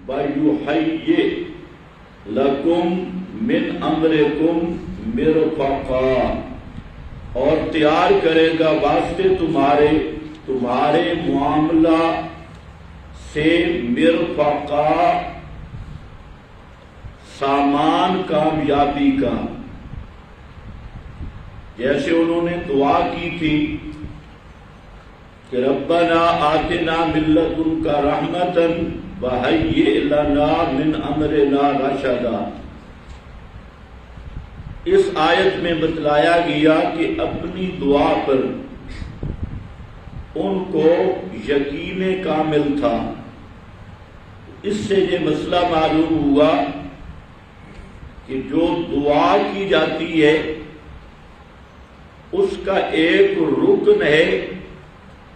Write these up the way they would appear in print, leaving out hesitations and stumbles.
وَيُحَيِّئْ لَكُم مِّنْ أَمْرِكُمْ مِرْفَقًا، اور تیار کرے گا واسطے تمہارے معاملہ سے مرفقا، سامان کامیابی کا۔ جیسے انہوں نے دعا کی تھی کہ ربنا آتنا من لدنک رحمۃ وہیئ لنا من امرنا رشدا، اس آیت میں بتلایا گیا کہ اپنی دعا پر ان کو یقین کامل تھا۔ اس سے یہ مسئلہ معلوم ہوا کہ جو دعا کی جاتی ہے اس کا ایک رکن ہے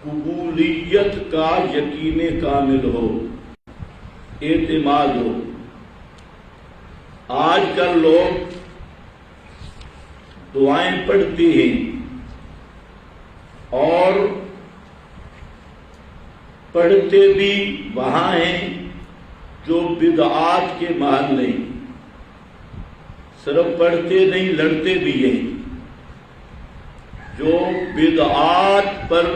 قبولیت کا یقین کامل ہو، اعتماد ہو۔ آج کل لوگ دعائیں پڑھتے ہیں اور پڑھتے بھی وہاں ہیں جو بدعات کے محل ہیں، صرف پڑھتے نہیں لڑتے بھی ہیں۔ جو بدعات پر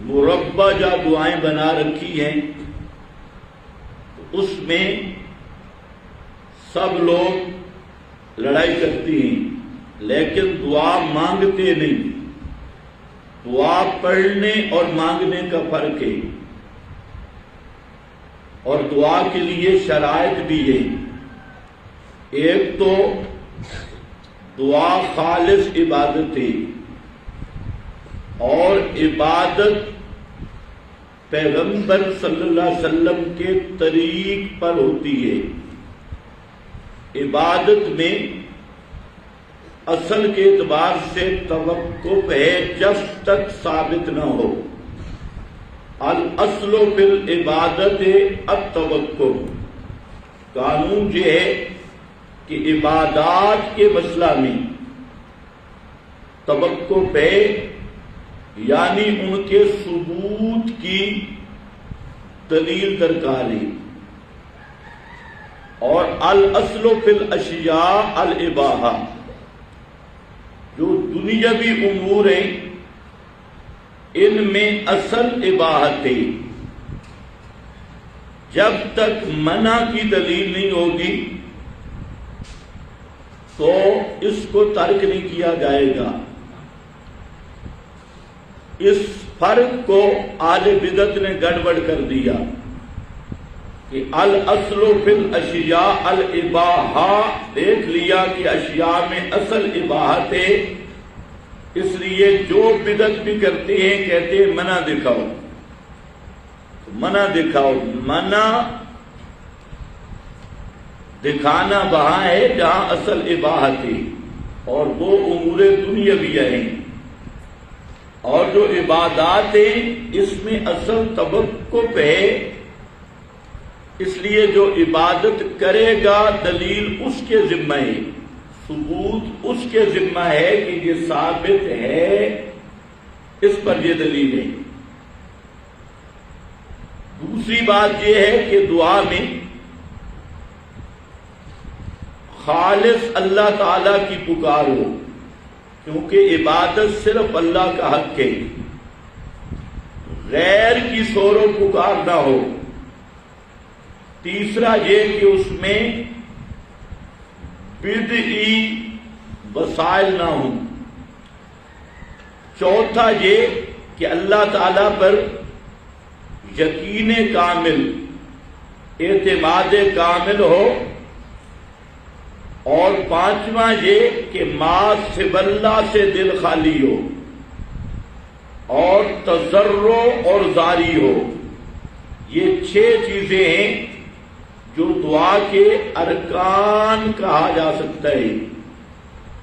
مربع دعائیں بنا رکھی ہیں اس میں سب لوگ لڑائی کرتے ہیں، لیکن دعا مانگتے نہیں۔ دعا پڑھنے اور مانگنے کا فرق ہے، اور دعا کے لیے شرائط بھی ہے۔ ایک تو دعا خالص عبادت ہے، اور عبادت پیغمبر صلی اللہ علیہ وسلم کے طریق پر ہوتی ہے۔ عبادت میں اصل کے اعتبار سے توقف ہے جب تک ثابت نہ ہو۔ الاصل فی العبادت التوقف، قانون یہ ہے کہ عبادات کے مسئلہ میں توقف ہے، یعنی ان کے ثبوت کی دلیل درکار ہے۔ اور الاصل فی الاشیاء الاباحہ، جو دنیاوی امور ہیں ان میں اصل اباحت ہے، جب تک منع کی دلیل نہیں ہوگی تو اس کو ترک نہیں کیا جائے گا۔ اس فرق کو اہل بدعت نے گڑبڑ کر دیا کہ الاصل فی الاشیاء الاباحہ، دیکھ لیا کہ اشیاء میں اصل اباحت ہے، اس لیے جو بدعت بھی کرتے ہیں کہتے ہیں منع دکھاؤ، منع دکھاؤ۔ منع دکھانا وہاں ہے جہاں اصل اباحت ہے، اور وہ امور دنیاویہ ہیں۔ اور جو عبادات ہیں اس میں اصل توقف ہے، اس لیے جو عبادت کرے گا دلیل اس کے ذمہ ہے، ثبوت اس کے ذمہ ہے کہ یہ ثابت ہے، اس پر یہ دلیل ہے۔ دوسری بات یہ ہے کہ دعا میں خالص اللہ تعالی کی پکار ہو، کیونکہ عبادت صرف اللہ کا حق ہے، غیر کی شور و پکار نہ ہو۔ تیسرا یہ کہ اس میں بدعی وسائل نہ ہوں۔ چوتھا یہ کہ اللہ تعالی پر یقین کامل، اعتماد کامل ہو۔ اور پانچواں یہ کہ ما سوی اللہ سے دل خالی ہو، اور تضرع اور زاری ہو۔ یہ 6 چیزیں ہیں جو دعا کے ارکان کہا جا سکتا ہے۔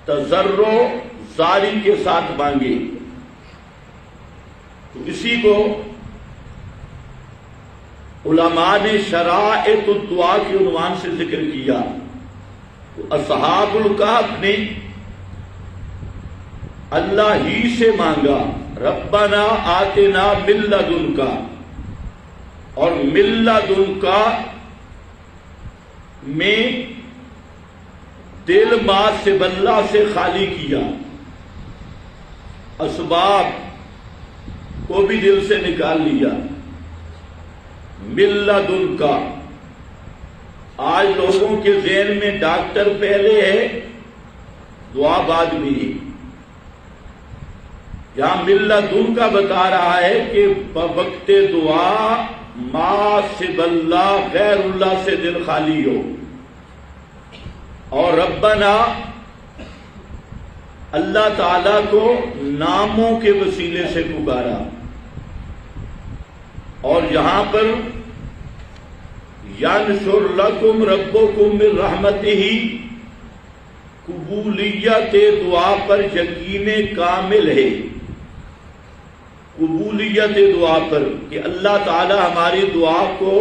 تضرع زاری کے ساتھ مانگے، تو اسی کو علماء نے شرائط الدعا کے عنوان سے ذکر کیا۔ اصحاب الکہف نے اللہ ہی سے مانگا، ربنا آتنا من لدنک، اور من لدنک میں دل ما سب اللہ سے خالی کیا، اسباب کو بھی دل سے نکال لیا۔ من لدن کا، آج لوگوں کے ذہن میں ڈاکٹر پہلے ہے، دعا بعد میں ہے۔ یہاں من لدن کا بتا رہا ہے کہ بوقت دعا ما سب اللہ، غیر اللہ سے دل خالی ہو، اور ربنا اللہ تعالی کو ناموں کے وسیلے سے پکارا۔ اور یہاں پر ینشر لکم ربکم من رحمتہ، قبولیت دعا پر یقین کامل ہے، قبولیت دعا پر کہ اللہ تعالی ہماری دعا کو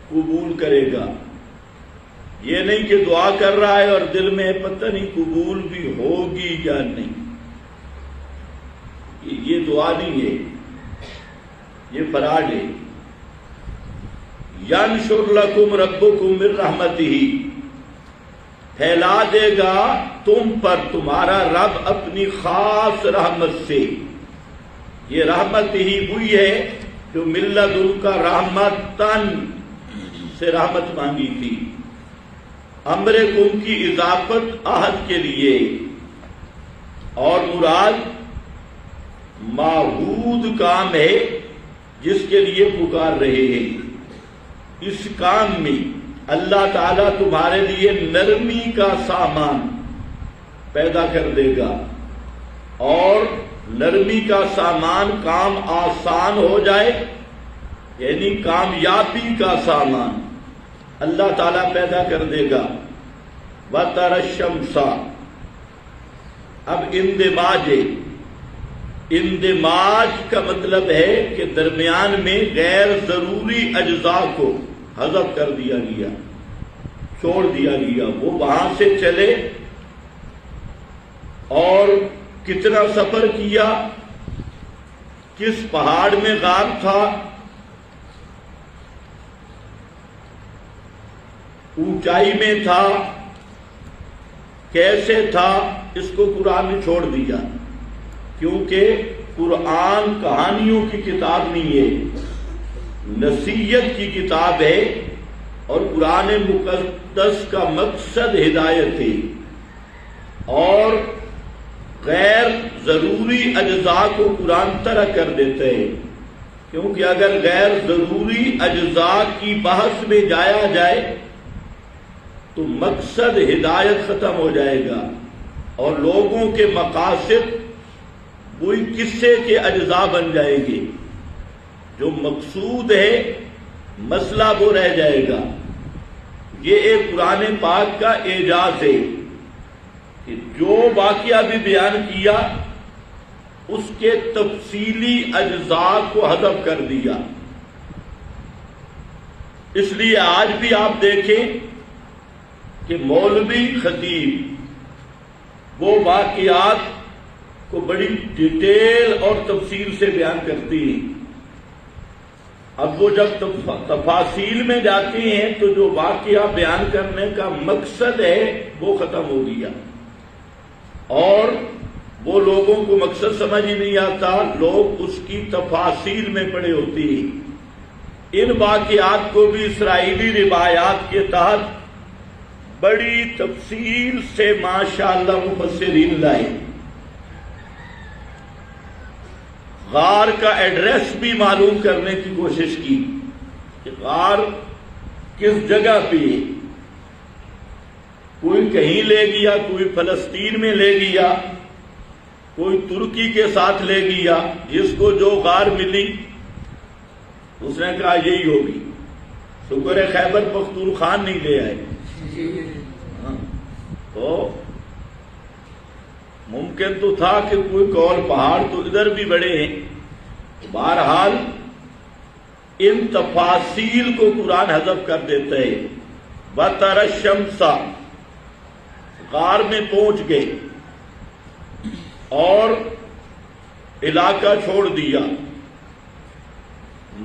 قبول کرے گا۔ یہ نہیں کہ دعا کر رہا ہے اور دل میں پتہ نہیں قبول بھی ہوگی یا نہیں، یہ دعا نہیں ہے، یہ فراڈ ہے۔ ینشر لکم ربکم من رحمتہ، پھیلا دے گا تم پر تمہارا رب اپنی خاص رحمت سے۔ یہ رحمت ہی وہی ہے جو من لدن کا رحمتن سے رحمت مانگی تھی، امرکم کی اضافت عہد کے لیے، اور مراد معہود کام ہے جس کے لیے پکار رہے ہیں۔ اس کام میں اللہ تعالیٰ تمہارے لیے نرمی کا سامان پیدا کر دے گا، اور نرمی کا سامان کام آسان ہو جائے، یعنی کامیابی کا سامان اللہ تعالیٰ پیدا کر دے گا۔ وَتَرَى الشَّمْسَ، اب اندماج کا مطلب ہے کہ درمیان میں غیر ضروری اجزاء کو حذف کر دیا گیا، چھوڑ دیا گیا، وہ وہاں سے چلے اور کتنا سفر کیا، کس پہاڑ میں غار تھا، اونچائی میں تھا، کیسے تھا، اس کو قرآن نے چھوڑ دیا، کیونکہ قرآن کہانیوں کی کتاب نہیں ہے، نصیحت کی کتاب ہے، اور قرآن مقدس کا مقصد ہدایت ہے، اور غیر ضروری اجزاء کو قرآن ترک کر دیتے ہیں، کیونکہ اگر غیر ضروری اجزاء کی بحث میں جایا جائے تو مقصد ہدایت ختم ہو جائے گا، اور لوگوں کے مقاصد وہی قصے کے اجزاء بن جائیں گے، جو مقصود ہے مسئلہ وہ رہ جائے گا۔ یہ ایک قرآن پاک کا اعجاز ہے کہ جو واقعہ بھی بیان کیا اس کے تفصیلی اجزاء کو حذف کر دیا۔ اس لیے آج بھی آپ دیکھیں کہ مولوی خطیب وہ واقعات کو بڑی ڈیٹیل اور تفصیل سے بیان کرتی ہیں، اب وہ جب تفاصیل میں جاتے ہیں تو جو واقعہ بیان کرنے کا مقصد ہے وہ ختم ہو گیا، اور وہ لوگوں کو مقصد سمجھ ہی نہیں آتا، لوگ اس کی تفاصیل میں پڑے ہوتے ہیں۔ ان واقعات کو بھی اسرائیلی روایات کے تحت بڑی تفصیل سے ماشاءاللہ مفسرین لائے، غار کا ایڈریس بھی معلوم کرنے کی کوشش کی کہ غار کس جگہ پہ، کوئی کہیں لے گیا، کوئی فلسطین میں لے گیا، کوئی ترکی کے ساتھ لے گیا، جس کو جو غار ملی اس نے کہا یہی ہوگی، شکر ہے خیبر پختونخوا نہیں لے آئے، تو ممکن تو تھا کہ کوئی قول پہاڑ تو ادھر بھی بڑے ہیں۔ بہرحال ان تفاصیل کو قرآن حذف کر دیتا ہے۔ وَتَرَى الشَّمْسَ، غار میں پہنچ گئے اور علاقہ چھوڑ دیا،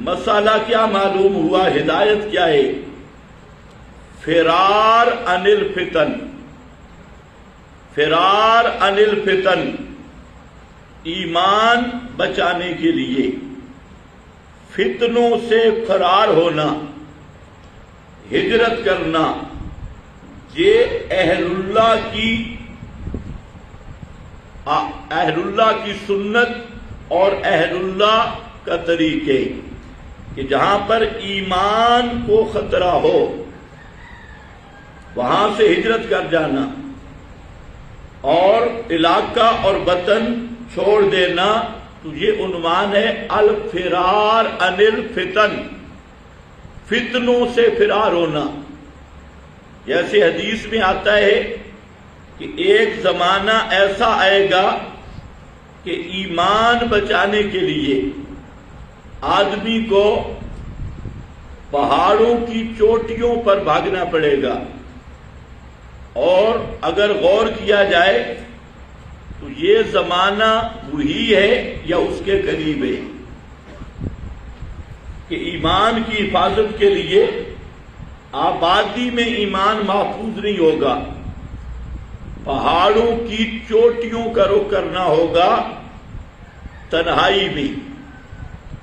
مسئلہ کیا معلوم ہوا، ہدایت کیا ہے؟ فرار عن الفتن، فرار عن الفتن، ایمان بچانے کے لیے فتنوں سے فرار ہونا، ہجرت کرنا، یہ اہل اللہ کی سنت اور اہل اللہ کا طریقے، کہ جہاں پر ایمان کو خطرہ ہو وہاں سے ہجرت کر جانا اور علاقہ اور وطن چھوڑ دینا، تو یہ عنوان ہے الفرار عن الفتن، فتنوں سے فرار ہونا۔ جیسے حدیث میں آتا ہے کہ ایک زمانہ ایسا آئے گا کہ ایمان بچانے کے لیے آدمی کو پہاڑوں کی چوٹیوں پر بھاگنا پڑے گا، اور اگر غور کیا جائے تو یہ زمانہ وہی ہے یا اس کے قریب ہے کہ ایمان کی حفاظت کے لیے آبادی میں ایمان محفوظ نہیں ہوگا، پہاڑوں کی چوٹیوں کا رخ کرنا ہوگا تنہائی میں،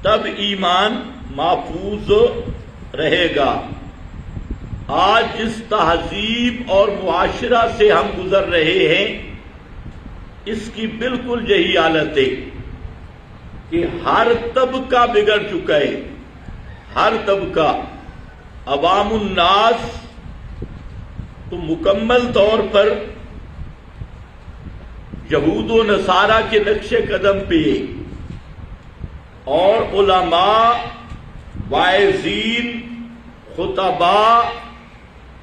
تب ایمان محفوظ رہے گا۔ آج جس تہذیب اور معاشرہ سے ہم گزر رہے ہیں اس کی بالکل یہی حالت ہے کہ ہر طبقہ بگڑ چکا ہے، ہر طبقہ، عوام الناس تو مکمل طور پر یہود و نصارہ کے نقش قدم پہ، اور علماء، واعظین، خطباء،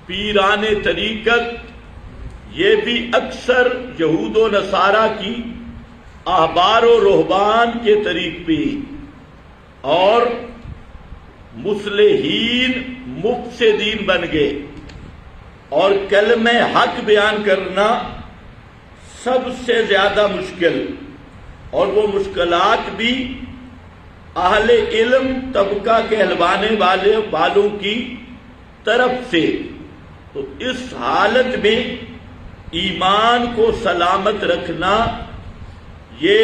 پیران طریقت، یہ بھی اکثر یہود و نصارہ کی احبار و رہبان کے طریق پہ، اور مصلحین، مفسدین بن گئے، اور کلمہ حق بیان کرنا سب سے زیادہ مشکل، اور وہ مشکلات بھی اہل علم طبقہ کہلوانے والوں کی طرف سے۔ تو اس حالت میں ایمان کو سلامت رکھنا یہ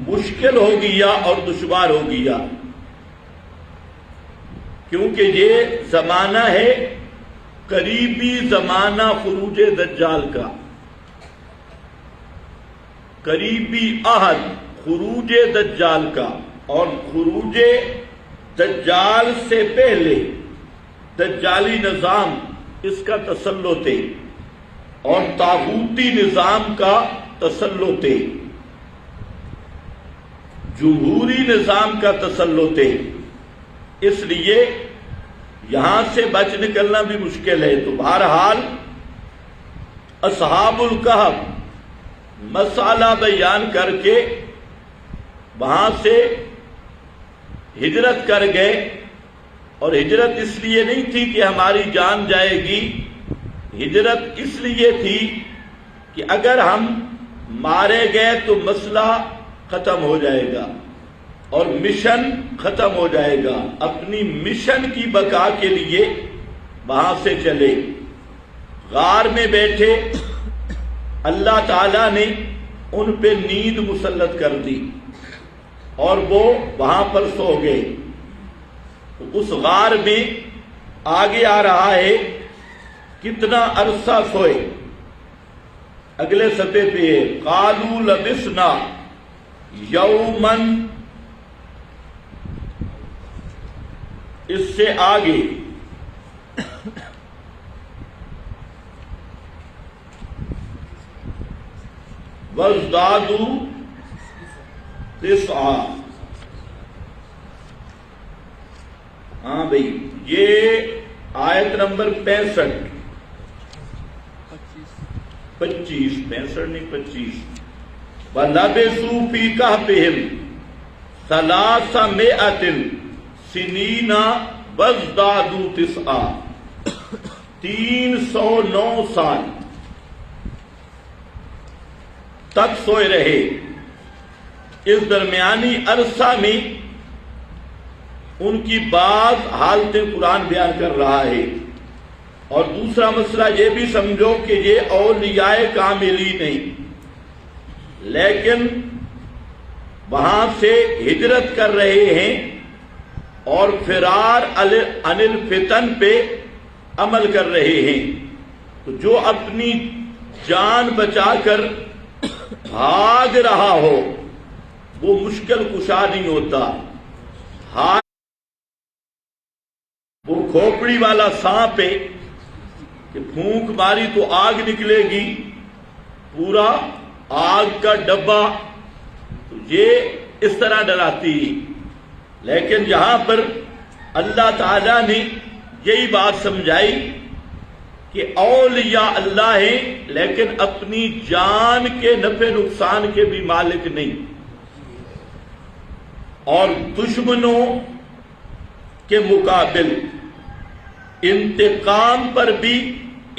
مشکل ہو گیا اور دشوار ہو گیا، کیونکہ یہ زمانہ ہے قریبی زمانہ خروج دجال کا، قریبی عہد خروج دجال کا، اور خروج دجال سے پہلے دجالی نظام اس کا تسلط ہے اور طاغوتی نظام کا تسلط ہے، جمہوری نظام کا تسلط ہے، اس لیے یہاں سے بچ نکلنا بھی مشکل ہے۔ تو بہرحال اصحاب الکہف مسئلہ بیان کر کے وہاں سے ہجرت کر گئے، اور ہجرت اس لیے نہیں تھی کہ ہماری جان جائے گی، ہجرت اس لیے تھی کہ اگر ہم مارے گئے تو مسئلہ ختم ہو جائے گا اور مشن ختم ہو جائے گا۔ اپنی مشن کی بقا کے لیے وہاں سے چلے، غار میں بیٹھے، اللہ تعالیٰ نے ان پہ نیند مسلط کر دی اور وہ وہاں پر سو گئے۔ اس غار میں آگے آ رہا ہے کتنا عرصہ سوئے، اگلے صفحے پہ ہے قالوا لبثنا یوما، اس سے آگے وازدادوا تسعا۔ ہاں بھئی، یہ آیت نمبر 65، 65 نہیں 25۔ وَلَبِثُوا فِي كَهْفِهِمْ 300 سِنِينَ وَازْدَادُوا تِسْعًا، 309 سال تک سوئے رہے۔ اس درمیانی عرصہ میں ان کی بعض حالتیں قرآن بیان کر رہا ہے اور دوسرا مسئلہ یہ بھی سمجھو کہ یہ اولیاء کاملی نہیں، لیکن وہاں سے ہجرت کر رہے ہیں اور فرار عن الفتن پہ عمل کر رہے ہیں، تو جو اپنی جان بچا کر بھاگ رہا ہو وہ مشکل کشا نہیں ہوتا، وہ کھوپڑی والا سانپ ہے کہ پھونک ماری تو آگ نکلے گی، پورا آگ کا ڈبہ، تو یہ اس طرح ڈراتی ہے۔ لیکن جہاں پر اللہ تعالیٰ نے یہی بات سمجھائی کہ اولیاء اللہ ہیں لیکن اپنی جان کے نفع نقصان کے بھی مالک نہیں، اور دشمنوں کے مقابل انتقام پر بھی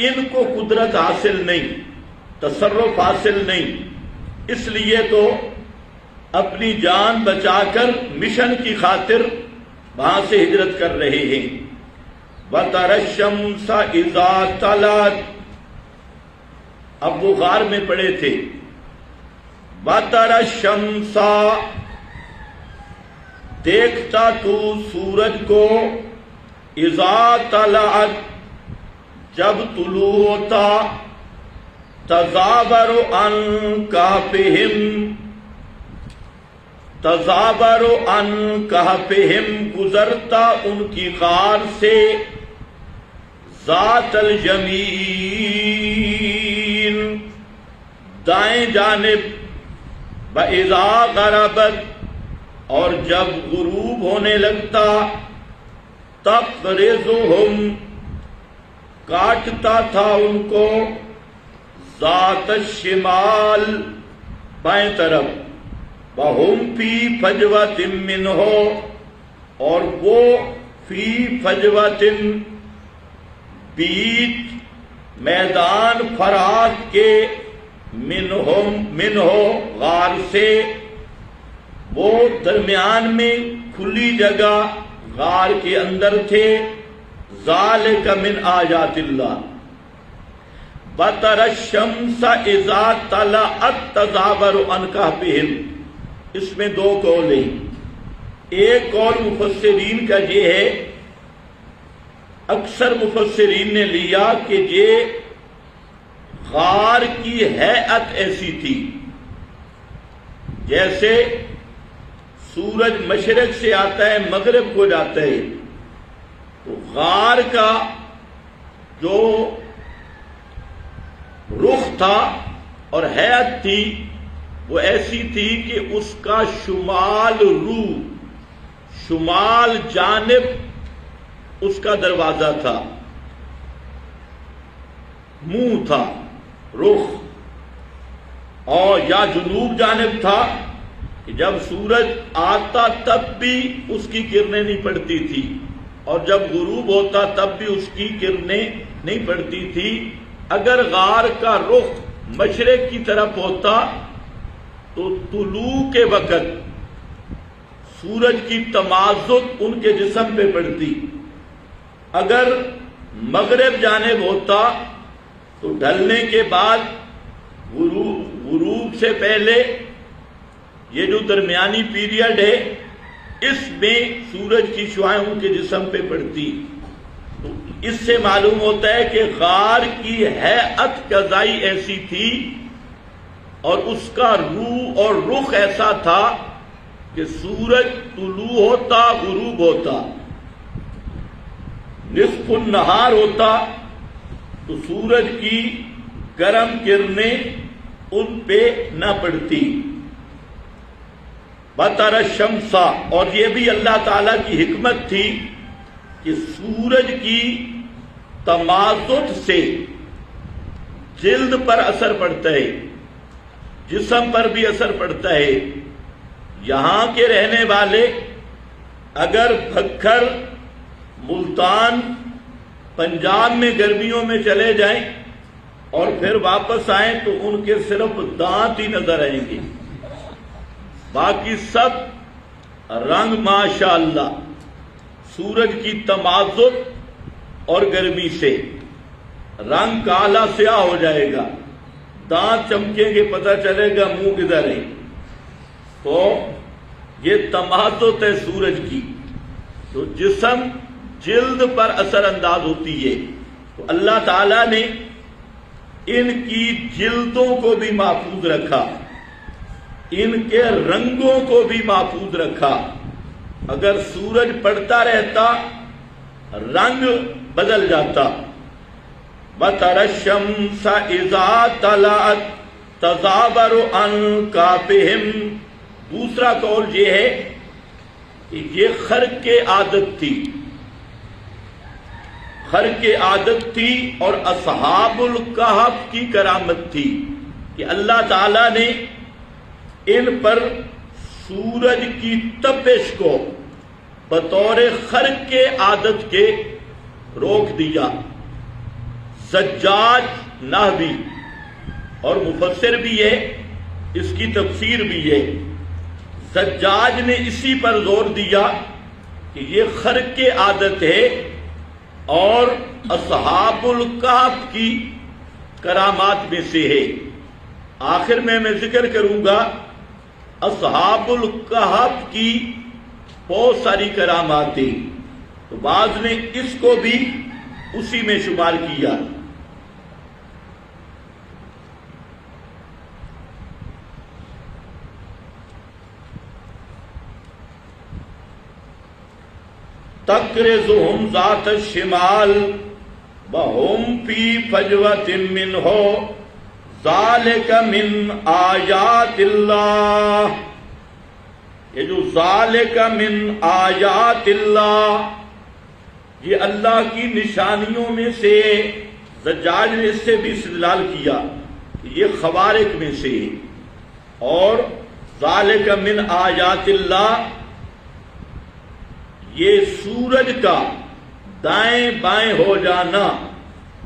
ان کو قدرت حاصل نہیں، تصرف حاصل نہیں، اس لیے تو اپنی جان بچا کر مشن کی خاطر وہاں سے ہجرت کر رہے ہیں۔ وَتَرَى الشَّمْسَ إِذَا طَلَعَتْ، اب وہ غار میں پڑے تھے، وَتَرَى الشَّمْسَ، دیکھتا تو سورج کو، اذا طلعت، جب طلوع ہوتا، تزاور عن کہفہم، تزاور عن کہفہم، گزرتا ان کی غار سے، ذات الیمین، دائیں جانب، وَإِذَا غَرَبَتْ، اور جب غروب ہونے لگتا، تقرضهم، کاٹتا تھا ان کو، ذات الشمال، بائیں طرف، وَهُمْ فِي فَجْوَةٍ مِّنْهُ، اور وہ فی فجوۃ، بیچ میدان فراغ کے، منہ غار سے، وہ درمیان میں کھلی جگہ غار کے اندر تھے، ذالک من آیات اللہ۔ وَتَرَى الشَّمْسَ إِذَا طَلَعَتْ تَزَاوَرُ عَنْ كَهْفِهِمْ، اس میں دو قول ہیں۔ ایک قول مفسرین کا یہ ہے، اکثر مفسرین نے لیا کہ یہ غار کی ہیئت ایسی تھی جیسے سورج مشرق سے آتا ہے مغرب کو جاتا ہے، تو غار کا جو رخ تھا اور ہیئت تھی وہ ایسی تھی کہ اس کا شمال شمال جانب اس کا دروازہ تھا، منہ تھا، رخ، اور یا جنوب جانب تھا کہ جب سورج آتا تب بھی اس کی کرنیں نہیں پڑتی تھی، اور جب غروب ہوتا تب بھی اس کی کرنیں نہیں پڑتی تھی۔ اگر غار کا رخ مشرق کی طرف ہوتا تو طلوع کے وقت سورج کی تمازت ان کے جسم پہ پڑتی، اگر مغرب جانب ہوتا تو ڈھلنے کے بعد غروب سے پہلے یہ جو درمیانی پیریڈ ہے اس میں سورج کی شعاعیں ان کے جسم پہ پڑتی، تو اس سے معلوم ہوتا ہے کہ غار کی ہیئت قضائی ایسی تھی اور اس کا روح اور رخ ایسا تھا کہ سورج طلوع ہوتا، غروب ہوتا، نصف النہار ہوتا تو سورج کی گرم کرنیں ان پہ نہ پڑتی۔ وَتَرَى الشَّمْسَ، اور یہ بھی اللہ تعالیٰ کی حکمت تھی کہ سورج کی تمازت سے جلد پر اثر پڑتا ہے، جسم پر بھی اثر پڑتا ہے۔ یہاں کے رہنے والے اگر بھکھر، ملتان، پنجاب میں گرمیوں میں چلے جائیں اور پھر واپس آئیں تو ان کے صرف دانت ہی نظر آئیں گے، باقی سب رنگ ماشاءاللہ سورج کی تمازت اور گرمی سے۔ رنگ کالا سیاہ ہو جائے گا، دانت چمکیں گے، پتہ چلے گا منہ کدھر ہے۔ تو یہ تماتت ہے سورج کی، تو جسم جلد پر اثر انداز ہوتی ہے، تو اللہ تعالیٰ نے ان کی جلدوں کو بھی محفوظ رکھا، ان کے رنگوں کو بھی محفوظ رکھا۔ اگر سورج پڑتا رہتا رنگ بدل جاتا۔ وَتَرَى الشَّمْسَ إِذَا طَلَعَتْ تَزَاوَرُ عَنْ كَهْفِهِمْ۔ دوسرا قول یہ ہے کہ یہ خرق عادت تھی، خرق عادت تھی اور اصحاب الکہف کی کرامت تھی کہ اللہ تعالیٰ نے ان پر سورج کی تپش کو بطور خرق عادت کے روک دیا۔ زجاج نحوی اور مفسر بھی ہے، اس کی تفسیر بھی ہے، زجاج نے اسی پر زور دیا کہ یہ خرق عادت ہے اور اصحاب الکہف کی کرامات میں سے ہے۔ آخر میں ذکر کروں گا اصحاب الکہف کی بہت ساری کرامات تھی، تو بعض نے اس کو بھی اسی میں شمار کیا۔ تقرضهم ذات الشمال وهم في فجوة منه ذلك من آیات اللہ۔ یہ جو ذالک من آیات اللہ، یہ اللہ کی نشانیوں میں سے، زجاج نے اس سے بھی استدلال کیا کہ یہ خوارق میں سے، اور ذالک من آیات اللہ یہ سورج کا دائیں بائیں ہو جانا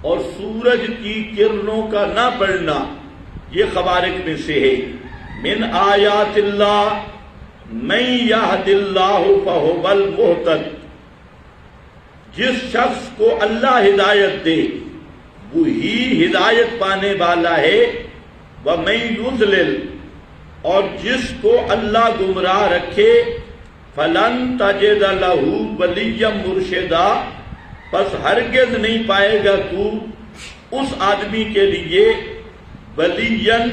اور سورج کی کرنوں کا نہ پڑنا، یہ خوارق میں سے ہے۔ من آیات اللہ من یہد اللہ فہو المہتد، جس شخص کو اللہ ہدایت دے وہی ہدایت پانے والا ہے۔ ومن یضلل، اور جس کو اللہ گمراہ رکھے، فلن تجد لہ ولیا مرشدا، پس ہرگز نہیں پائے گا تو اس آدمی کے لیے ولین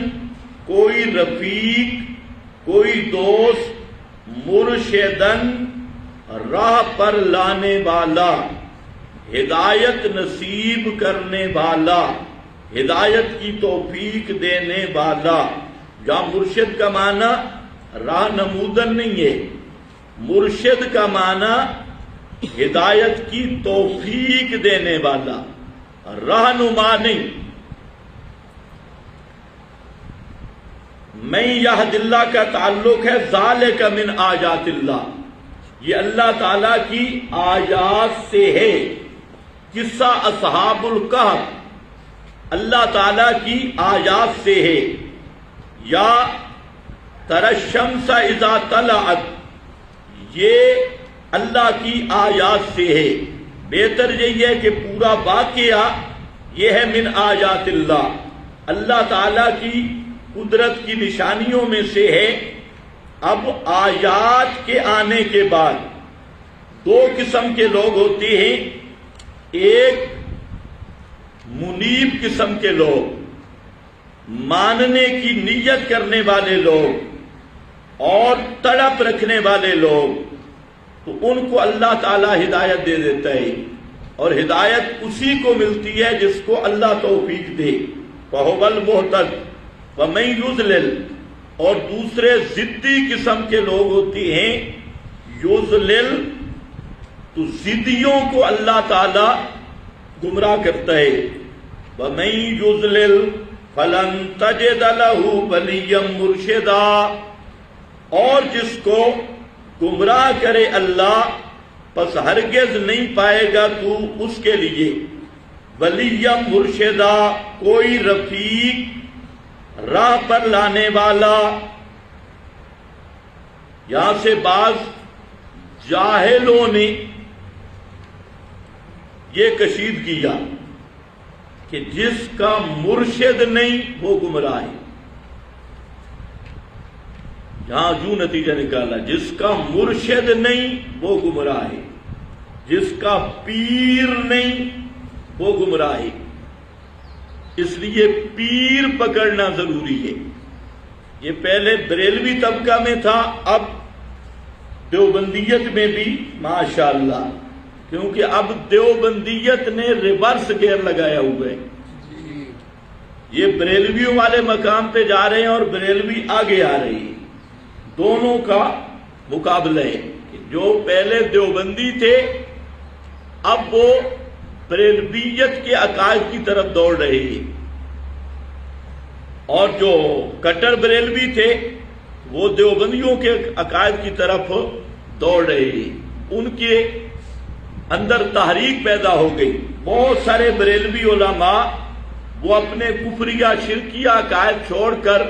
کوئی رفیق، کوئی دوست، مرشدن راہ پر لانے والا، ہدایت نصیب کرنے والا، ہدایت کی توفیق دینے والا۔ جہاں مرشد کا معنی راہ نمودن نہیں ہے، مرشد کا معنی ہدایت کی توفیق دینے والا، رہنما نہیں۔ من یہد اللہ کا تعلق ہے ذالک من آیات اللہ، یہ اللہ تعالی کی آیات سے ہے۔ قصہ اصحاب الکہف اللہ تعالی کی آیات سے ہے۔ یا تری الشمس اذا طلعت، یہ اللہ کی آیات سے ہے۔ بہتر یہی ہے کہ پورا واقعہ یہ ہے من آیات اللہ، اللہ تعالی کی قدرت کی نشانیوں میں سے ہے۔ اب آیات کے آنے کے بعد دو قسم کے لوگ ہوتے ہیں، ایک منیب قسم کے لوگ، ماننے کی نیت کرنے والے لوگ اور تڑپ رکھنے والے لوگ، تو ان کو اللہ تعالیٰ ہدایت دے دیتا ہے، اور ہدایت اسی کو ملتی ہے جس کو اللہ توفیق دے۔ فَهُوَ الْمُهْتَدِ وَمَن يُضْلِلْ، اور دوسرے ضدی قسم کے لوگ ہوتے ہیں، یضلل، تو ضدیوں کو اللہ تعالیٰ گمراہ کرتا ہے۔ وَمَن يُضْلِلْ فَلَن تَجِدَ لَهُ وَلِيًّا مُرْشِدًا، اور جس کو گمراہ کرے اللہ، پس ہرگز نہیں پائے گا تو اس کے لیے ولیہ مرشدہ، کوئی رفیق، راہ پر لانے والا۔ یہاں سے بعض جاہلوں نے یہ کشید کیا کہ جس کا مرشد نہیں وہ گمراہ ہے. یہاں جو نتیجہ نکالا، جس کا مرشد نہیں وہ گمراہ ہے، جس کا پیر نہیں وہ گمراہ ہے. اس لیے پیر پکڑنا ضروری ہے. یہ پہلے بریلوی طبقہ میں تھا، اب دیوبندیت میں بھی ماشاءاللہ، کیونکہ اب دیوبندیت نے ریورس گیئر لگایا ہوا ہے. یہ بریلویوں والے مقام پہ جا رہے ہیں اور بریلوی آگے آ رہی ہے. دونوں کا مقابلہ ہے. جو پہلے دیوبندی تھے اب وہ بریلویت کے عقائد کی طرف دوڑ رہے ہیں، اور جو کٹر بریلوی تھے وہ دیوبندیوں کے عقائد کی طرف دوڑ رہے ہیں. ان کے اندر تحریک پیدا ہو گئی. بہت سارے بریلوی علماء وہ اپنے کفریہ شرکیہ عقائد چھوڑ کر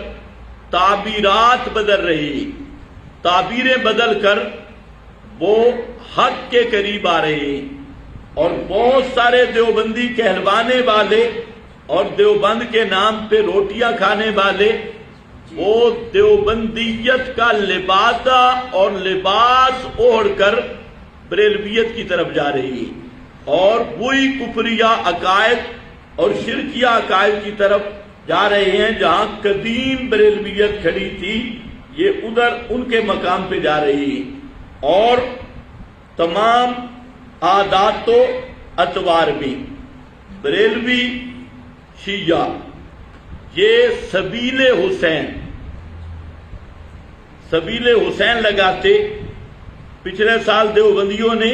تعبیرات بدل رہے ہیں، تعبیریں بدل کر وہ حق کے قریب آ رہے ہیں. اور بہت سارے دیوبندی کہلوانے والے اور دیوبند کے نام پہ روٹیاں کھانے والے وہ دیوبندیت کا لبادہ اور لباس اوڑھ کر بریلویت کی طرف جا رہی ہے، اور وہی کفریہ عقائد اور شرکیہ عقائد کی طرف جا رہے ہیں. جہاں قدیم بریلویت کھڑی تھی یہ ادھر ان کے مقام پہ جا رہی ہے. اور تمام عادات و اطوار میں بریلوی شیعہ یہ سبیل حسین لگاتے. پچھلے سال دیوبندیوں نے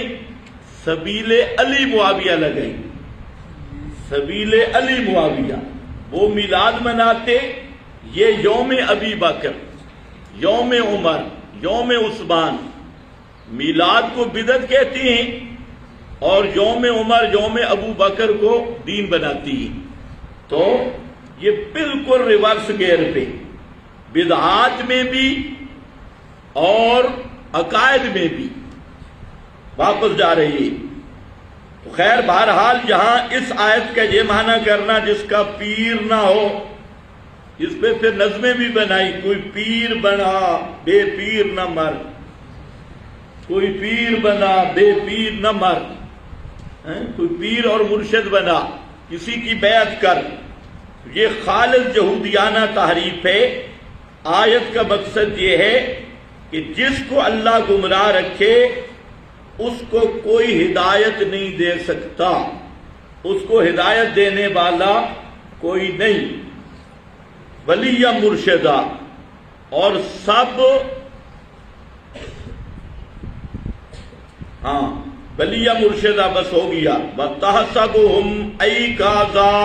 سبیل علی معاویہ لگائی. سبیل علی معاویہ وہ میلاد مناتے. یہ یوم ابی بکر، یوم عمر، یوم عثمان، میلاد کو بدعت کہتی ہیں اور یوم عمر، یوم ابو بکر کو دین بناتی ہیں. تو یہ بالکل ریورس گیئر پہ بدعات میں بھی اور عقائد میں بھی واپس جا رہی ہے. تو خیر بہرحال یہاں اس آیت کا یہ معنی کرنا جس کا پیر نہ ہو، اس پہ پھر نظمیں بھی بنائی. کوئی پیر بنا بے پیر نہ مر، کوئی پیر بنا بے پیر نہ مر، کوئی پیر اور مرشد بنا کسی کی بیعت کر. یہ خالص یہودیانہ تحریف ہے. آیت کا مقصد یہ ہے کہ جس کو اللہ گمراہ رکھے اس کو کوئی ہدایت نہیں دے سکتا، اس کو ہدایت دینے والا کوئی نہیں. ولی یا مرشدہ، اور سب ولی یا مرشدہ بس ہو گیا. وَتَحْسَبُهُمْ أَيْقَاظًا،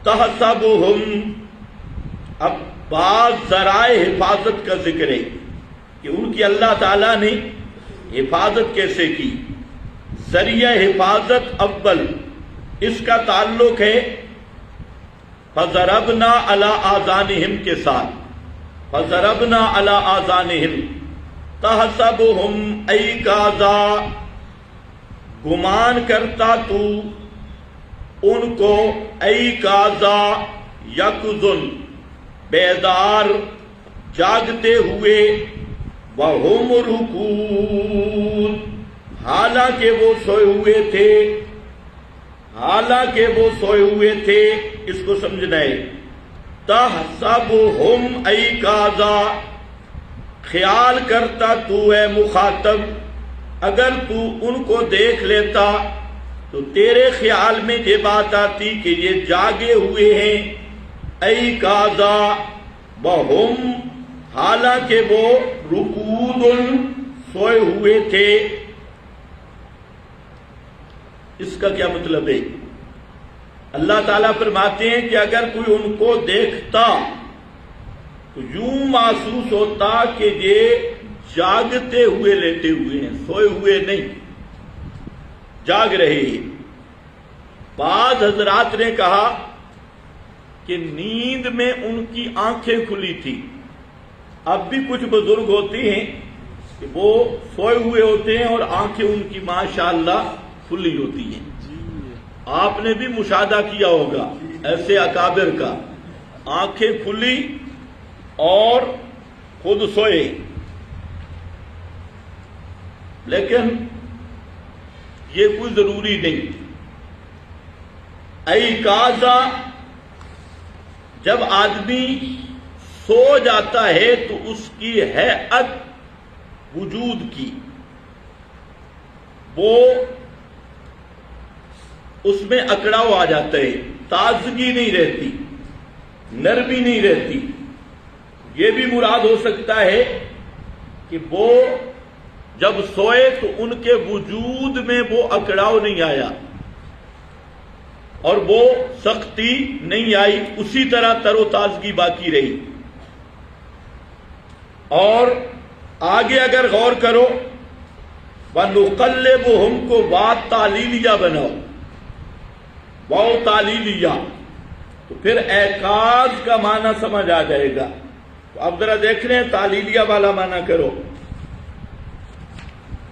تحسبهم، اب بعض ذرائع حفاظت کا ذکر ہے کہ ان کی اللہ تعالیٰ نے حفاظت کیسے کی. ذریعہ حفاظت اول اس کا تعلق ہے فَضَرَبْنَا عَلَىٰ آذَانِهِمْ کے ساتھ. فَضَرَبْنَا عَلَىٰ آذَانِهِمْ تَحْسَبُهُمْ أَيْقَاظًا، گمان کرتا تو ان کو ایقاظا یقظن، بیدار جاگتے ہوئے، وَهُمْ رُقُودٌ، حالانکہ وہ سوئے ہوئے تھے. حالانکہ وہ سوئے ہوئے تھے، اس کو سمجھنا ہے. تَحْسَبُهُمْ أَيْقَاظًا، خیال کرتا تو ہے مخاطب، اگر تو ان کو دیکھ لیتا تو تیرے خیال میں یہ بات آتی کہ یہ جاگے ہوئے ہیں. ایقاظا وہم، حالانکہ وہ رقود، سوئے ہوئے تھے. اس کا کیا مطلب ہے؟ اللہ تعالیٰ فرماتے ہیں کہ اگر کوئی ان کو دیکھتا تو یوں محسوس ہوتا کہ یہ جاگتے ہوئے لیٹے ہوئے ہیں، سوئے ہوئے نہیں، جاگ رہے ہیں. بعض حضرات نے کہا کہ نیند میں ان کی آنکھیں کھلی تھی. اب بھی کچھ بزرگ ہوتے ہیں کہ وہ سوئے ہوئے ہوتے ہیں اور آنکھیں ان کی ماشاءاللہ کھلی ہوتی ہیں. آپ نے بھی مشاہدہ کیا ہوگا ایسے اکابر کا، آنکھیں کھلی اور خود سوئے، لیکن یہ کوئی ضروری نہیں۔ ایقاظہ جب آدمی سو جاتا ہے تو اس کی ہیئت وجود کی وہ اس میں اکڑاؤ آ جاتا ہے، تازگی نہیں رہتی، نرمی نہیں رہتی۔ یہ بھی مراد ہو سکتا ہے کہ وہ جب سوئے تو ان کے وجود میں وہ اکڑاؤ نہیں آیا اور وہ سختی نہیں آئی، اسی طرح تر و تازگی باقی رہی۔ اور آگے اگر غور کرو وَنُقَلِّبُهُمْ کو واو تعلیلیہ بناؤ، واو تعلیلیہ، تو پھر ایقاظ کا معنی سمجھ آ جائے گا۔ تو اب ذرا دیکھ رہے ہیں تعلیلیہ والا معنی کرو،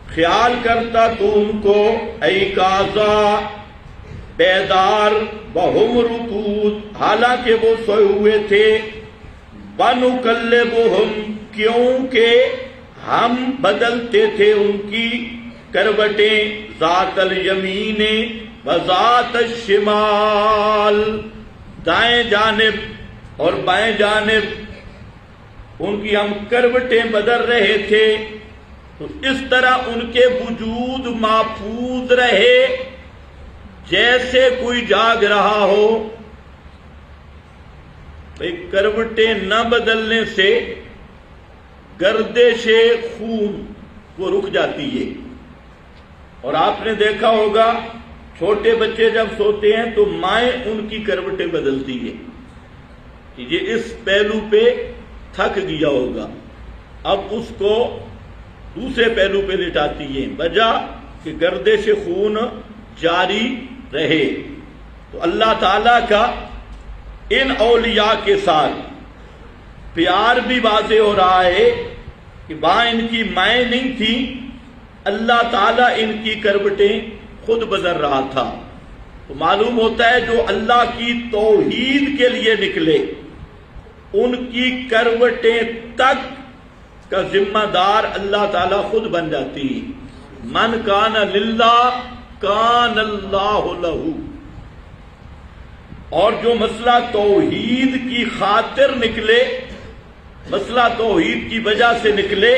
خیال کرتا تو ان کو ایقاظہ بیدار، وہم رقود حالانکہ وہ سوئے ہوئے تھے، وَنُقَلِّبُهُمْ کیونکہ ہم بدلتے تھے ان کی کروٹیں، ذات الیمین و ذات الشمال، دائیں جانب اور بائیں جانب ان کی ہم کروٹیں بدل رہے تھے، تو اس طرح ان کے وجود محفوظ رہے جیسے کوئی جاگ رہا ہو۔ کروٹیں نہ بدلنے سے گردش خون وہ رک جاتی ہے، اور آپ نے دیکھا ہوگا چھوٹے بچے جب سوتے ہیں تو مائیں ان کی کروٹیں بدلتی ہے کہ یہ اس پہلو پہ تھک گیا ہوگا، اب اس کو دوسرے پہلو پہ لٹاتی ہے، وجہ کہ گردش خون جاری رہے۔ تو اللہ تعالیٰ کا ان اولیاء کے ساتھ پیار بھی واضح ہو رہا ہے کہ وہاں ان کی مائیں نہیں تھی، اللہ تعالیٰ ان کی کروٹیں خود بدل رہا تھا۔ تو معلوم ہوتا ہے جو اللہ کی توحید کے لیے نکلے ان کی کروٹیں تک کا ذمہ دار اللہ تعالیٰ خود بن جاتی ہے۔ من کان للہ کان اللہ لہ، اور جو مسئلہ توحید کی خاطر نکلے، مسئلہ توحید کی وجہ سے نکلے،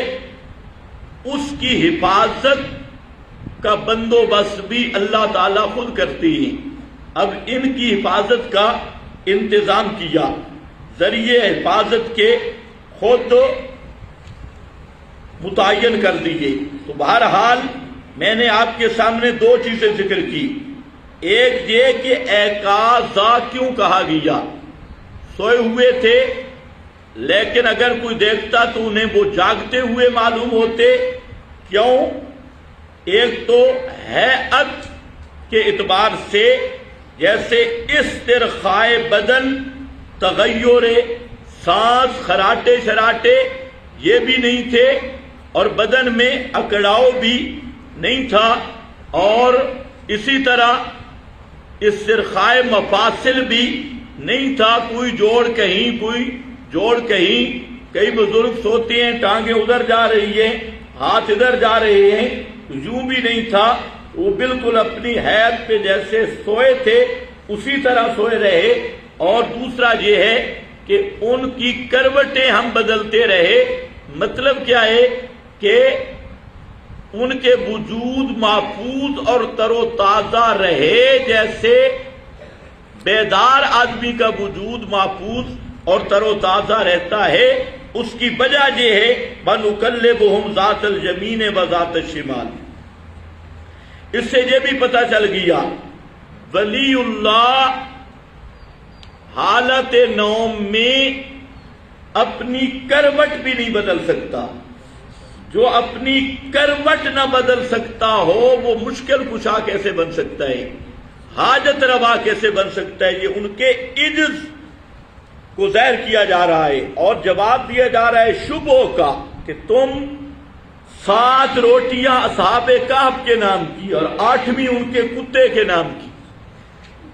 اس کی حفاظت کا بندوبست بھی اللہ تعالیٰ خود کرتی ہے۔ اب ان کی حفاظت کا انتظام کیا، ذریعے حفاظت کے خود متعین کر دیے۔ تو بہرحال میں نے آپ کے سامنے دو چیزیں ذکر کی، ایک یہ کہ ایقاظہ کیوں کہا گیا، سوئے ہوئے تھے لیکن اگر کوئی دیکھتا تو انہیں وہ جاگتے ہوئے معلوم ہوتے، کیوں؟ ایک تو ہیئت کے اعتبار سے، جیسے استرخائے بدن، تغیر سانس، خراٹے شراٹے یہ بھی نہیں تھے، اور بدن میں اکڑاؤ بھی نہیں تھا، اور اسی طرح استرخائے مفاصل بھی نہیں تھا، کوئی جوڑ کہیں کوئی جوڑ کہیں، کئی بزرگ سوتے ہیں ٹانگیں ادھر جا رہی ہیں ہاتھ ادھر جا رہے ہیں، یوں بھی نہیں تھا، وہ بالکل اپنی حیت پہ جیسے سوئے تھے اسی طرح سوئے رہے۔ اور دوسرا یہ ہے کہ ان کی کروٹیں ہم بدلتے رہے، مطلب کیا ہے کہ ان کے وجود محفوظ اور تر و تازہ رہے، جیسے بیدار آدمی کا وجود محفوظ اور تر و تازہ رہتا ہے۔ اس کی وجہ یہ ہے وَنُقَلِّبُهُمْ ذَاتَ الْيَمِينِ وَذَاتَ الشِّمَالِ۔ اس سے یہ بھی پتہ چل گیا ولی اللہ حالت نوم میں اپنی کروٹ بھی نہیں بدل سکتا۔ جو اپنی کروٹ نہ بدل سکتا ہو وہ مشکل کشا کیسے بن سکتا ہے، حاجت روا کیسے بن سکتا ہے؟ یہ ان کے عجز کو ظاہر کیا جا رہا ہے، اور جواب دیا جا رہا ہے شبہوں کا کہ تم 7 روٹیاں اصحاب کہف کے نام کی اور 8ویں ان کے کتے کے نام کی،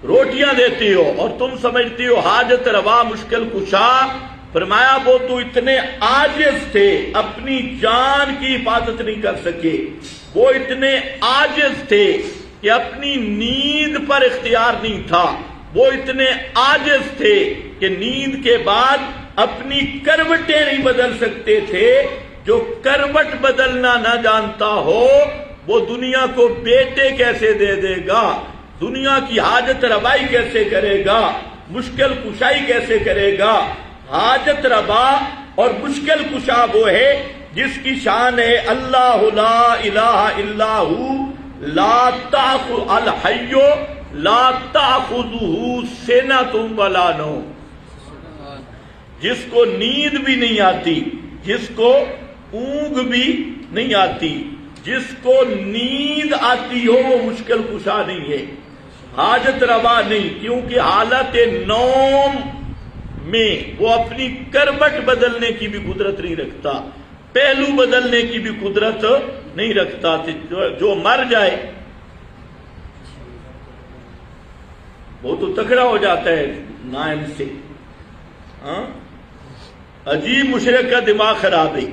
روٹیاں دیتی ہو اور تم سمجھتی ہو حاجت روا مشکل کشا. فرمایا وہ تو اتنے عاجز تھے اپنی جان کی حفاظت نہیں کر سکے، وہ اتنے عاجز تھے کہ اپنی نیند پر اختیار نہیں تھا، وہ اتنے عاجز تھے کہ نیند کے بعد اپنی کروٹیں نہیں بدل سکتے تھے. جو کروٹ بدلنا نہ جانتا ہو وہ دنیا کو بیٹے کیسے دے دے گا، دنیا کی حاجت روائی کیسے کرے گا، مشکل کشائی کیسے کرے گا. حاجت روا اور مشکل کشا وہ ہے جس کی شان ہے اللہ لا الہ الا ہو لا تأخذ الحی لا تأخذہ سنۃ ولا نوم، جس کو نیند بھی نہیں آتی، جس کو اونگ بھی نہیں آتی. جس کو نیند آتی ہو وہ مشکل کشا نہیں ہے، حاجت روا نہیں، کیونکہ حالت نوم میں وہ اپنی کروٹ بدلنے کی بھی قدرت نہیں رکھتا، پہلو بدلنے کی بھی قدرت نہیں رکھتا. جو مر جائے وہ تو تکڑا ہو جاتا ہے نائم سے. عجیب مشرک کا دماغ خراب ہے.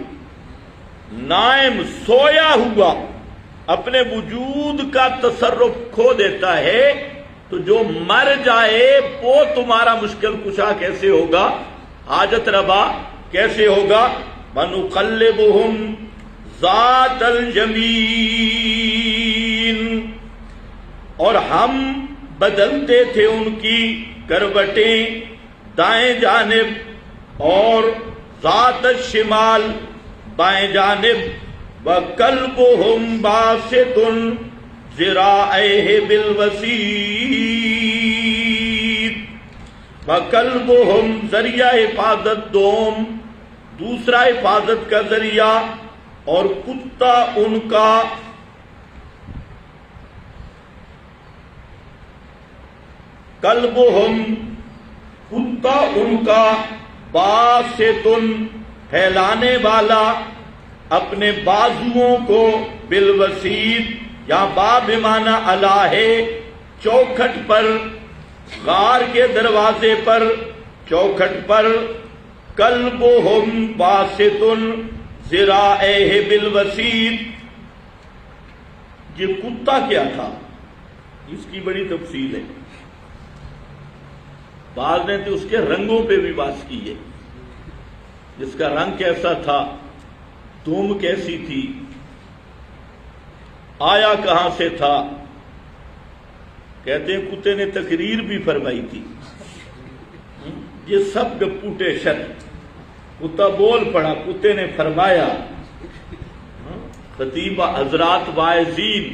نائم سویا ہوا اپنے وجود کا تصرف کھو دیتا ہے، تو جو مر جائے وہ تمہارا مشکل کشا کیسے ہوگا، حاجت روا کیسے ہوگا. وَنُقَلِّبُهُمْ ذَاتَ الْيَمِينِ، اور ہم بدلتے تھے ان کی کروٹیں دائیں جانب اور ذات الشمال بائیں جانب. وَقَلْبُهُمْ بَاسِطٌ ذِرَاعَيْهِ بِالْوَسِيدِ. وَقَلْبُهُمْ ذریعہ حفاظت دوم، دوسرا حفاظت کا ذریعہ، اور کتا ان کا قلبہم کتا ان کا باسطن پھیلانے والا اپنے بازوؤں کو بالوسید، یا باب معنی علا ہے چوکھٹ پر، غار کے دروازے پر، چوکھٹ پر. قلبہم باسطن ذراعیہ بالوسید. یہ کتا کیا تھا اس کی بڑی تفصیل ہے، بعض نے تو اس کے رنگوں پہ بھی بات کی ہے. جس کا رنگ کیسا تھا، دم کیسی تھی، آیا کہاں سے تھا. کہتے ہیں کتے نے تقریر بھی فرمائی تھی. یہ سب ڈپوٹیشن، کتا بول پڑا، کتے نے فرمایا. خطیب حضرات واعظین،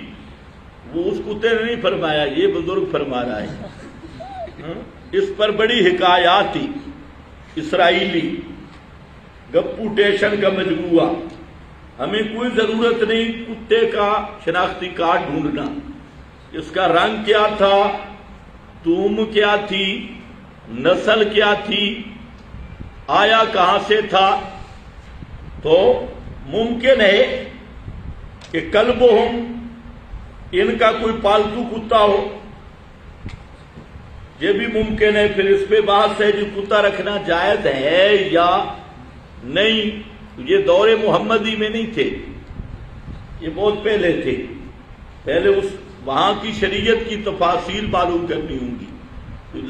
وہ اس کتے نے نہیں فرمایا، یہ بزرگ فرما رہا ہے. اس پر بڑی حکایات تھی، اسرائیلی گپوٹیشن کا مجموعہ. ہمیں کوئی ضرورت نہیں کتے کا شناختی کارڈ ڈھونڈنا، اس کا رنگ کیا تھا، دم کیا تھی، نسل کیا تھی، آیا کہاں سے تھا. تو ممکن ہے کہ کلبہم ان کا کوئی پالتو کتا ہو، یہ بھی ممکن ہے. پھر اس پہ بحث ہے جو کتا رکھنا جائز ہے یا نہیں. یہ دور محمدی میں نہیں تھے، یہ بہت پہلے تھے. پہلے اس وہاں کی شریعت کی تفاصیل معلوم کرنی ہوں گی،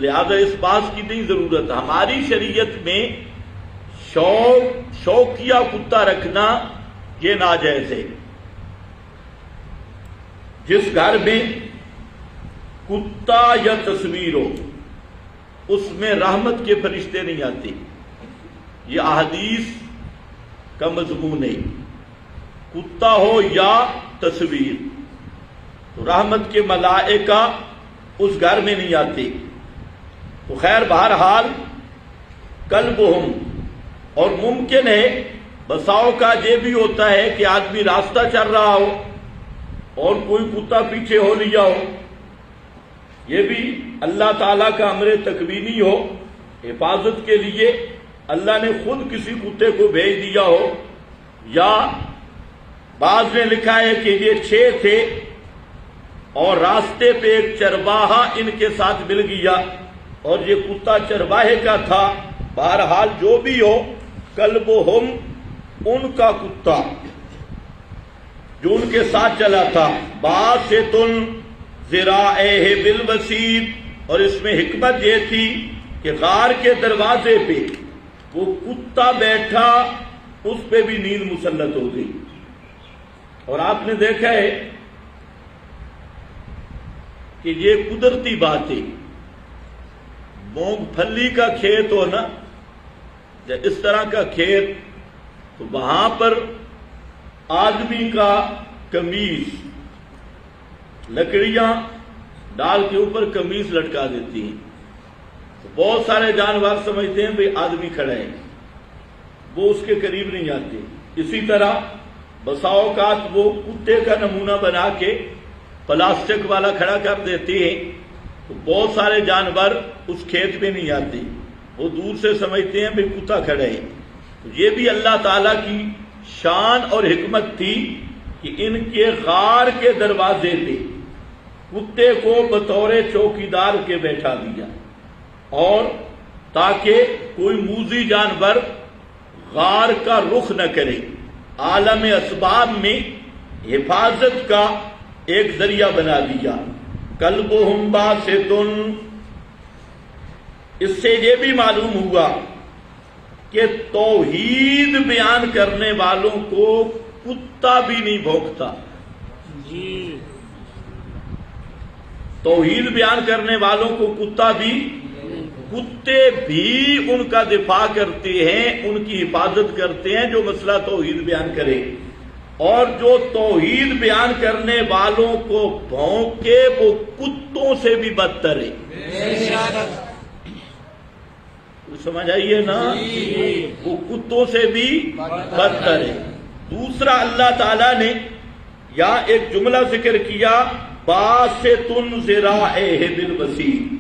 لہذا اس بات کی نہیں ضرورت. ہماری شریعت میں شوقیہ کتا رکھنا یہ ناجائز ہے. جس گھر میں کتا یا تصویر ہو اس میں رحمت کے فرشتے نہیں آتے. یہ احادیث کا مضمون ہے. کتا ہو یا تصویر تو رحمت کے ملائکہ اس گھر میں نہیں آتے. تو خیر بہرحال قلبہم. اور ممکن ہے بساؤ کا یہ بھی ہوتا ہے کہ آدمی راستہ چل رہا ہو اور کوئی کتا پیچھے ہو لیا ہو، یہ بھی اللہ تعالیٰ کا امر تکوینی ہو، حفاظت کے لیے اللہ نے خود کسی کتے کو بھیج دیا ہو. یا بعض نے لکھا ہے کہ یہ 6 تھے اور راستے پہ ایک چرواہا ان کے ساتھ مل گیا، اور یہ کتا چرواہے کا تھا۔ بہرحال جو بھی ہو، کلبہم ان کا کتا جو ان کے ساتھ چلا تھا، باسط ذراعیہ بالوسیط، اور اس میں حکمت یہ تھی کہ غار کے دروازے پہ وہ کتا بیٹھا، اس پہ بھی نیند مسلط ہو گئی۔ اور آپ نے دیکھا ہے کہ یہ قدرتی بات ہے، مونگ پھلی کا کھیت ہو نا، اس طرح کا کھیت، تو وہاں پر آدمی کا قمیص، لکڑیاں ڈال کے اوپر قمیص لٹکا دیتی ہیں، تو بہت سارے جانور سمجھتے ہیں بھئی آدمی کھڑا ہے، وہ اس کے قریب نہیں آتے۔ اسی طرح بسا اوقات وہ کتے کا نمونہ بنا کے پلاسٹک والا کھڑا کر دیتے ہیں، تو بہت سارے جانور اس کھیت میں نہیں آتے، وہ دور سے سمجھتے ہیں بھئی کتا کھڑا ہے۔ یہ بھی اللہ تعالیٰ کی شان اور حکمت تھی کہ ان کے غار کے دروازے پہ کتے کو بطور چوکیدار کے بیٹھا دیا، اور تاکہ کوئی موذی جانور غار کا رخ نہ کرے۔ عالم اسباب میں حفاظت کا ایک ذریعہ بنا دیا۔ کلبہم باسط، اس سے یہ بھی معلوم ہوا کہ توحید بیان کرنے والوں کو کتا بھی نہیں بھونکتا۔ جی، توحید بیان کرنے والوں کو کتے بھی ان کا دفاع کرتے ہیں، ان کی حفاظت کرتے ہیں جو مسئلہ توحید بیان کرے، اور جو توحید بیان کرنے والوں کو بھونکے وہ کتوں سے بھی بدتر ہے۔ سمجھ آئیے نا، وہ کتوں سے بھی بدتر ہے۔ دوسرا اللہ تعالیٰ نے یہاں ایک جملہ ذکر کیا، باسط ذراعیہ بالوسیط،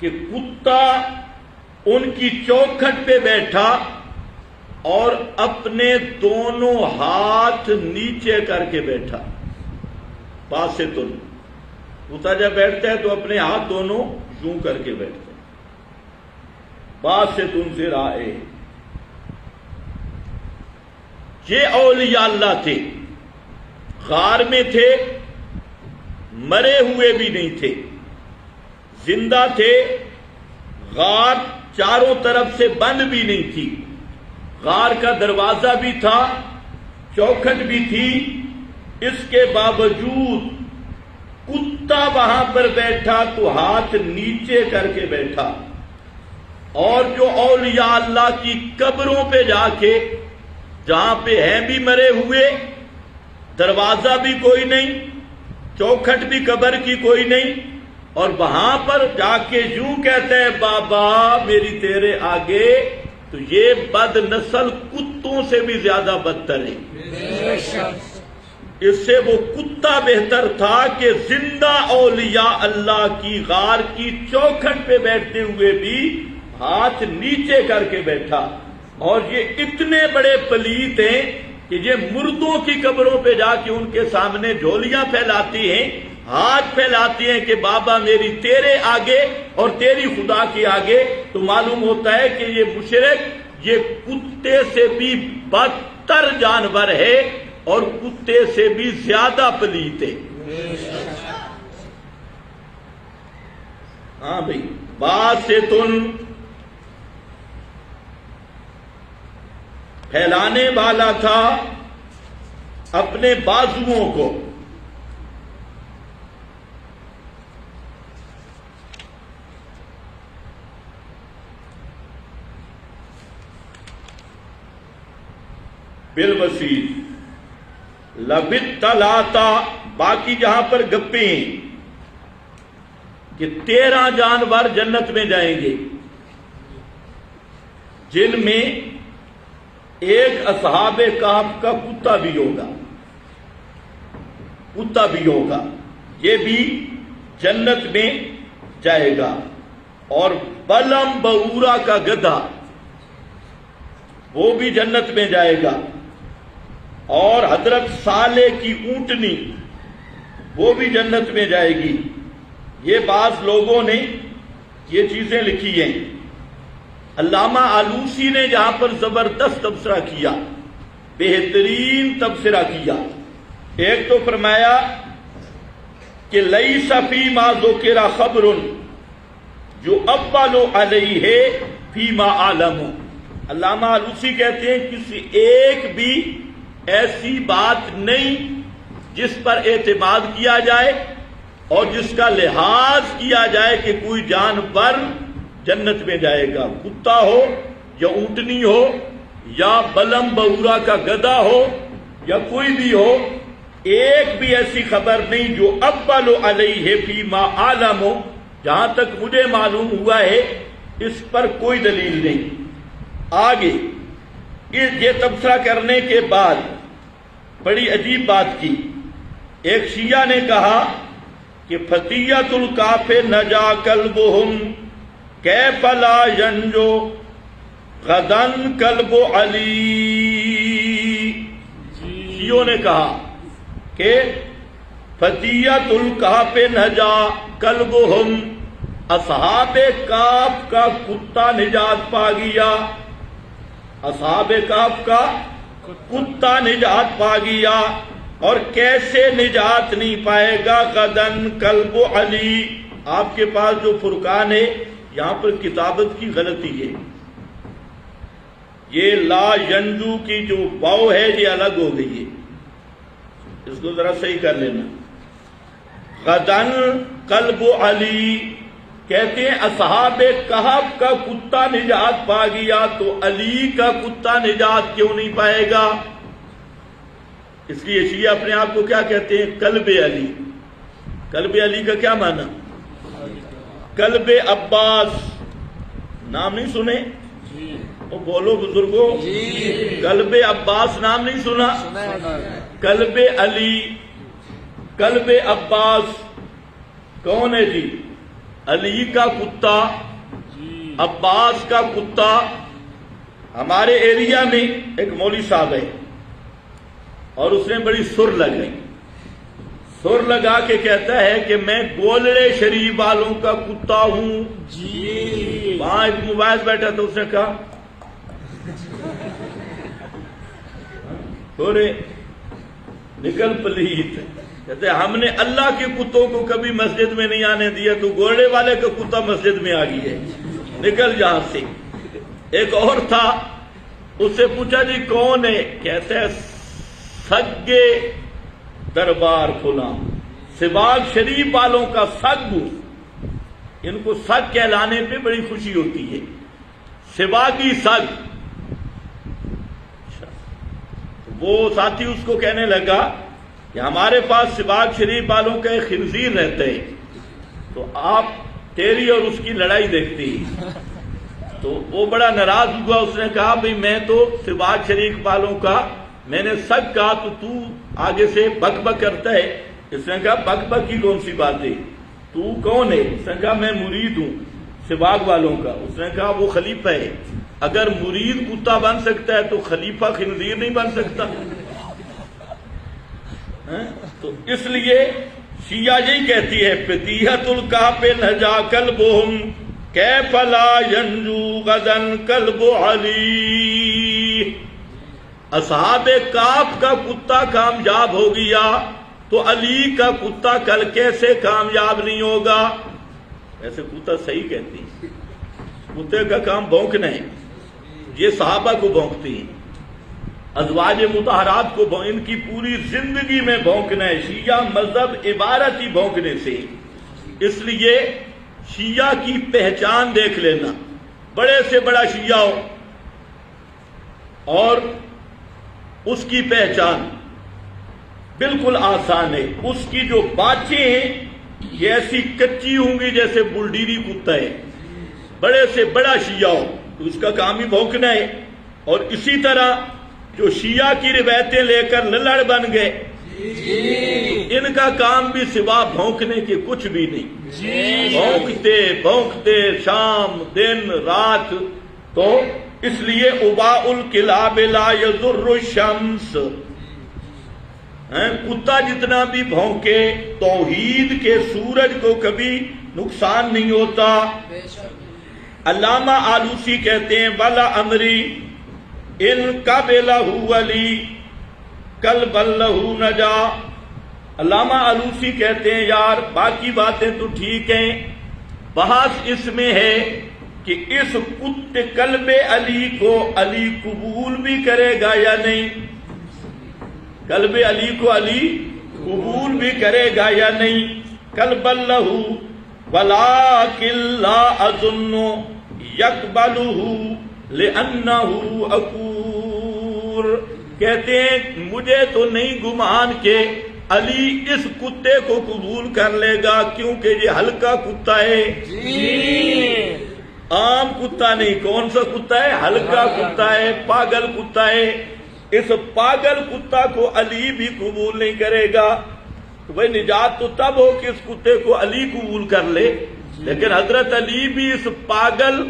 کہ کتا ان کی چوکھٹ پہ بیٹھا اور اپنے دونوں ہاتھ نیچے کر کے بیٹھا۔ باسط، کتا جب بیٹھتا ہے تو اپنے ہاتھ دونوں یوں کر کے بیٹھتا ہے۔ باسط ذراعیہ، یہ اولیاء اللہ تھے، غار میں تھے، مرے ہوئے بھی نہیں تھے، زندہ تھے، غار چاروں طرف سے بند بھی نہیں تھی، غار کا دروازہ بھی تھا، چوکھٹ بھی تھی، اس کے باوجود کتا وہاں پر بیٹھا تو ہاتھ نیچے کر کے بیٹھا۔ اور جو اولیاء اللہ کی قبروں پہ جا کے، جہاں پہ ہیں بھی مرے ہوئے، دروازہ بھی کوئی نہیں، چوکھٹ بھی قبر کی کوئی نہیں، اور وہاں پر جا کے یوں کہتا ہے بابا میری تیرے آگے، تو یہ بد نسل کتوں سے بھی زیادہ بدتر ہے۔ اس سے وہ کتا بہتر تھا کہ زندہ اولیاء اللہ کی غار کی چوکھٹ پہ بیٹھتے ہوئے بھی ہاتھ نیچے کر کے بیٹھا۔ اور یہ اتنے بڑے پلیت ہیں کہ یہ مردوں کی قبروں پہ جا کے ان کے سامنے جھولیاں پھیلاتی ہیں، ہاتھ پھیلاتی ہیں کہ بابا میری تیرے آگے اور تیری خدا کے آگے۔ تو معلوم ہوتا ہے کہ یہ مشرک یہ کتے سے بھی بدتر جانور ہے اور کتے سے بھی زیادہ پلیت ہے۔ ہاں بھائی، باسط، پھیلانے والا تھا اپنے بازوؤں کو، بالوسیط، لبتلاتا، باقی جہاں پر گپے ہیں کہ 13 جانور جنت میں جائیں گے، جن میں ایک اصحاب کہف کا کتا بھی ہوگا، کتا بھی ہوگا، یہ بھی جنت میں جائے گا، اور بلم بورا کا گدھا وہ بھی جنت میں جائے گا، اور حضرت صالح کی اونٹنی وہ بھی جنت میں جائے گی۔ یہ بعض لوگوں نے یہ چیزیں لکھی ہیں۔ علامہ آلوسی نے جہاں پر زبردست تبصرہ کیا، بہترین تبصرہ کیا، ایک تو فرمایا کہ لیس فیما ذکر خبر جو اول علیہ فیما عالم۔ علامہ آلوسی کہتے ہیں کسی ایک بھی ایسی بات نہیں جس پر اعتماد کیا جائے اور جس کا لحاظ کیا جائے کہ کوئی جانور جنت میں جائے گا، کتا ہو یا اونٹنی ہو یا بلم بورا کا گدھا ہو یا کوئی بھی ہو، ایک بھی ایسی خبر نہیں جو اول علیہ فیما عالم ہو۔ جہاں تک مجھے معلوم ہوا ہے اس پر کوئی دلیل نہیں۔ آگے یہ تبصرہ کرنے کے بعد بڑی عجیب بات کی، ایک شیعہ نے کہا کہ فتیت الکاف نجا کلبہم کیف لا ینجو غدن کلب علی۔ شیعوں نے کہا کہ فتیت الکاف نجا کلبہم، اصحاب کاف کا کتا نجات پا گیا، اصحاب کاف کا کتا نجات پا گیا، اور کیسے نجات نہیں پائے گا؟ غدن کلب علی۔ آپ کے پاس جو فرقان ہے یہاں پر کتابت کی غلطی ہے، یہ لا ینجو کی جو واو ہے یہ الگ ہو گئی ہے، اس کو ذرا صحیح کر لینا۔ غدن کلب علی کہتے ہیں اصحاب کہف کا کتا نجات پا گیا، تو علی کا کتا نجات کیوں نہیں پائے گا؟ اس لیے شیعہ اپنے آپ کو کیا کہتے ہیں؟ کلب علی۔ کلب علی کا کیا معنی؟ کلب عباس، نام نہیں سنے؟ وہ بولو بزرگوں، کلب عباس نام نہیں سنا؟ کلب علی، کلب عباس کون ہے جی؟ علی کا کتا، عباس کا کتا۔ ہمارے ایریا میں ایک مولوی صاحب ہے اور اس نے بڑی سر لگائی، سر لگا کے کہتا ہے کہ میں گولڑے شریف والوں کا کتا ہوں جی۔ وہاں ایک موبائل بیٹھا تو اس نے کہا تھوڑے نکل پلیت، کہتے ہم نے اللہ کے کتوں کو کبھی مسجد میں نہیں آنے دیا، تو گولڑے والے کا کتا مسجد میں آ گئی ہے، نکل جہاں سے۔ ایک اور تھا، اس سے پوچھا جی کون ہے؟ کہتے ہیں سگے دربار کھلا، سباگ شریف والوں کا سگ، ان کو سگ کہلانے پہ بڑی خوشی ہوتی ہے، سباگی سگ۔ وہ ساتھی اس کو کہنے لگا کہ ہمارے پاس سباگ شریف والوں کا ایک خنزیر رہتا ہے، تو آپ تیری اور اس کی لڑائی دیکھتی۔ تو وہ بڑا ناراض ہوا، اس نے کہا بھئی میں تو سباگ شریف والوں کا، میں نے سگ کہا تو آگے سے بک بک کرتا ہے۔ اس نے کہا بک بک کی کون سی بات ہے، تو کون ہے؟ اس نے کہا میں مرید ہوں سباگ والوں کا۔ اس نے کہا وہ خلیفہ ہے، اگر مرید کتا بن سکتا ہے تو خلیفہ خنزیر نہیں بن سکتا؟ تو اس لیے شیعہ یہی کہتی ہے فتیحت الکعب نجا کلبہم کیف لا ینجو غدن کلب علی۔ اصحاب کاف کا کتا کامیاب ہو گیا تو علی کا کتا کل کیسے کامیاب نہیں ہوگا؟ ایسے کتا صحیح کہتی ہے، کتے کا کام بھونکنا ہے، یہ صحابہ کو بھونکتی ہیں، ازواج مطہرات کو ان کی پوری زندگی میں بھونکنا ہے۔ شیعہ مذہب عبارت ہی بھونکنے سے، اس لیے شیعہ کی پہچان دیکھ لینا، بڑے سے بڑا شیعہ ہو اور اس کی پہچان بالکل آسان ہے۔ اس کی جو باتیں ہیں یہ ایسی کچی ہوں گی جیسے بلڈیری کتا ہے، بڑے سے بڑا شیعہ ہو تو اس کا کام ہی بھونکنا ہے۔ اور اسی طرح جو شیعہ کی روایتیں لے کر للڑ بن گئے، ان کا کام بھی سوا بھونکنے کے کچھ بھی نہیں، بھونکتے بھونکتے شام دن رات۔ تو اس لیے اباء الکلاب لا یضر الشمس، کتا جتنا بھی بھونکے توحید کے سورج کو کبھی نقصان نہیں ہوتا۔ علامہ آلوسی کہتے ہیں بلا امری ان قبلہ ولی کل بلہ نجا۔ علامہ آلوسی کہتے ہیں یار باقی باتیں تو ٹھیک ہیں، بحث اس میں ہے کہ اس کتے قلب علی کو علی قبول بھی کرے گا یا نہیں، قلب علی کو علی قبول بھی کرے گا یا نہیں۔ قلب اللہ ولکن لا اظن یقبلہ لأنہ عقور۔ کہتے ہیں مجھے تو نہیں گمان کہ علی اس کتے کو قبول کر لے گا، کیونکہ یہ ہلکا کتا ہے، عام کتا نہیں۔ کون سا کتا ہے؟ ہلکا کتا ہے، پاگل کتا ہے۔ اس پاگل کتا کو علی بھی قبول نہیں کرے گا، تو بھائی نجات تو تب ہو کہ اس کتے کو علی قبول کر لے۔ لیکن حضرت علی بھی اس پاگل،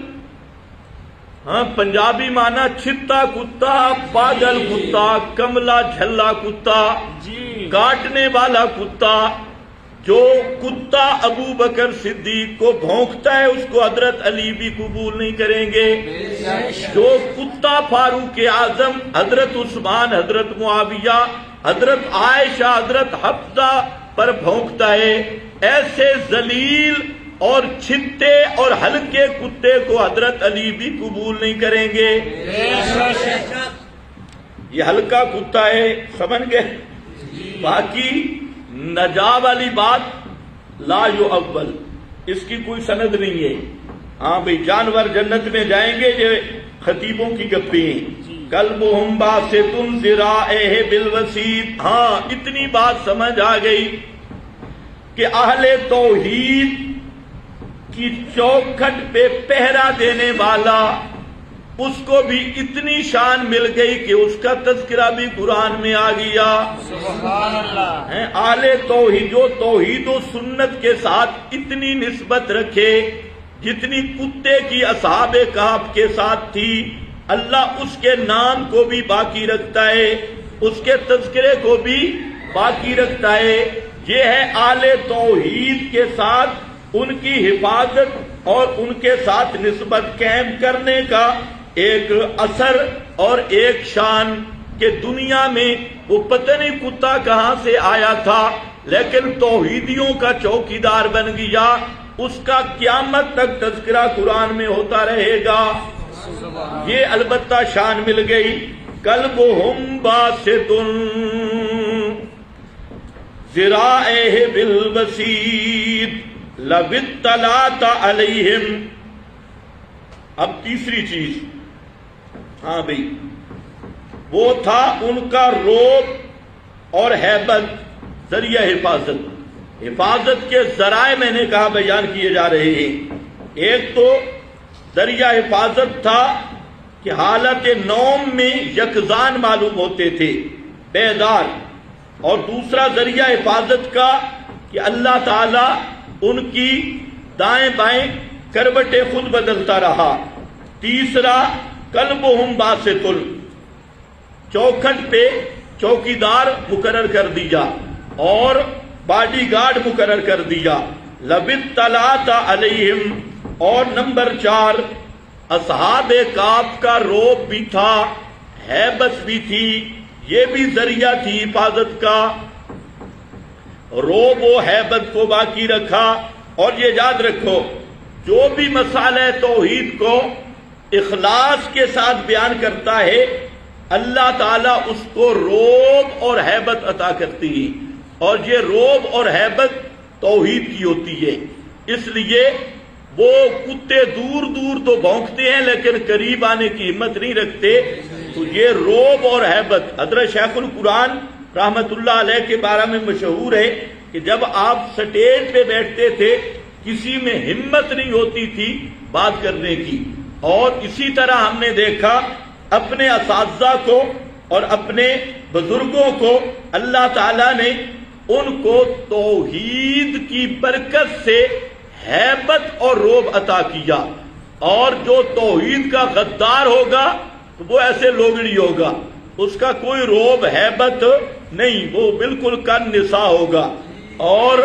پنجابی معنی چھتا کتا، پاگل کتا، کملا جھلا کتا، کاٹنے والا کتا، جو کتا ابو بکر صدیق کو بھونکتا ہے اس کو حضرت علی بھی قبول نہیں کریں گے۔ جو کتا فاروق اعظم، حضرت عثمان، حضرت معاویہ، حضرت عائشہ، حضرت حفصہ پر بھونکتا ہے، ایسے ذلیل اور چھتے اور ہلکے کتے کو حضرت علی بھی قبول نہیں کریں گے۔ یہ ہلکا کتا ہے، سمجھ گئے؟ باقی نجا والی بات لا یعول، اس کی کوئی سند نہیں ہے۔ ہاں بھئی جانور جنت میں جائیں گے، یہ خطیبوں کی گپیں ہیں۔ قلبہم باسط ذراعیہ بالوسیط۔ ہاں اتنی بات سمجھ آ گئی کہ اہل توحید کی چوکھٹ پہ پہرا دینے والا، اس کو بھی اتنی شان مل گئی کہ اس کا تذکرہ بھی قرآن میں آ گیا۔ سبحان اللہ۔ اہل توحید جو توحید و سنت کے ساتھ اتنی نسبت رکھے جتنی کتے کی اصحاب کہف کے ساتھ تھی، اللہ اس کے نام کو بھی باقی رکھتا ہے، اس کے تذکرے کو بھی باقی رکھتا ہے۔ یہ ہے اہل توحید کے ساتھ ان کی حفاظت اور ان کے ساتھ نسبت قائم کرنے کا ایک اثر اور ایک شان، کہ دنیا میں وہ پتہ نہیں کتا کہاں سے آیا تھا لیکن توحیدیوں کا چوکیدار بن گیا، اس کا قیامت تک تذکرہ قرآن میں ہوتا رہے گا۔ یہ البتہ شان مل گئی۔ قلبہم باسط ذراعیہ بالوسیط لو اطلعت علیہم۔ اب تیسری چیز، ہاں بھئی وہ تھا ان کا روب اور ہیبت، ذریعہ حفاظت۔ حفاظت کے ذرائع میں نے کہا بیان کیے جا رہے ہیں۔ ایک تو ذریعہ حفاظت تھا کہ حالت نوم میں یقظان معلوم ہوتے تھے، بیدار، اور دوسرا ذریعہ حفاظت کا کہ اللہ تعالی ان کی دائیں بائیں کروٹیں خود بدلتا رہا۔ تیسرا قلبہم باسط، چوکھٹ پہ چوکیدار مقرر کر دیا اور باڈی گارڈ مقرر کر دیا۔ لو اطلعت علیہم، اور نمبر 4 اصحاب کہف کا روب بھی تھا، ہیبت بھی تھی، یہ بھی ذریعہ تھی حفاظت کا۔ روب و ہیبت کو باقی رکھا۔ اور یہ یاد رکھو جو بھی مسئلہ توحید کو اخلاص کے ساتھ بیان کرتا ہے اللہ تعالیٰ اس کو روب اور ہیبت عطا کرتی ہے، اور یہ روب اور ہیبت توحید کی ہوتی ہے۔ اس لیے وہ کتے دور دور تو بھونکتے ہیں لیکن قریب آنے کی ہمت نہیں رکھتے، تو یہ روب اور ہیبت حضرت شیخ القرآن رحمت اللہ علیہ کے بارے میں مشہور ہے کہ جب آپ سٹیج پہ بیٹھتے تھے کسی میں ہمت نہیں ہوتی تھی بات کرنے کی، اور اسی طرح ہم نے دیکھا اپنے اساتذہ کو اور اپنے بزرگوں کو اللہ تعالیٰ نے ان کو توحید کی برکت سے ہیبت اور روب عطا کیا، اور جو توحید کا غدار ہوگا تو وہ ایسے لوگڑی ہوگا، اس کا کوئی روب ہیبت نہیں، وہ بالکل کن نساء ہوگا اور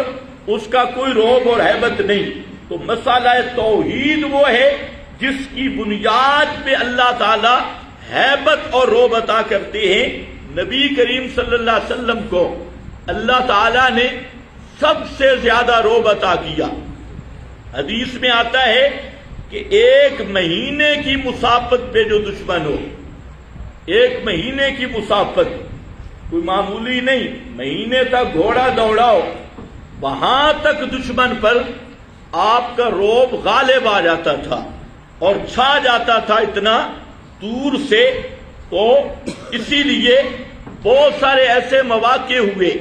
اس کا کوئی روب اور ہیبت نہیں۔ تو مسئلہ توحید وہ ہے جس کی بنیاد پہ اللہ تعالی ہیبت اور روب عطا کرتے ہیں۔ نبی کریم صلی اللہ علیہ وسلم کو اللہ تعالی نے سب سے زیادہ روب عطا کیا۔ حدیث میں آتا ہے کہ ایک مہینے کی مسافت پہ جو دشمن ہو، ایک مہینے کی مسافت، کوئی معمولی نہیں، مہینے تک گھوڑا دوڑاؤ، وہاں تک دشمن پر آپ کا روب غالب آ جاتا تھا اور چھا جاتا تھا اتنا دور سے۔ تو اسی لیے بہت سارے ایسے مواقع ہوئے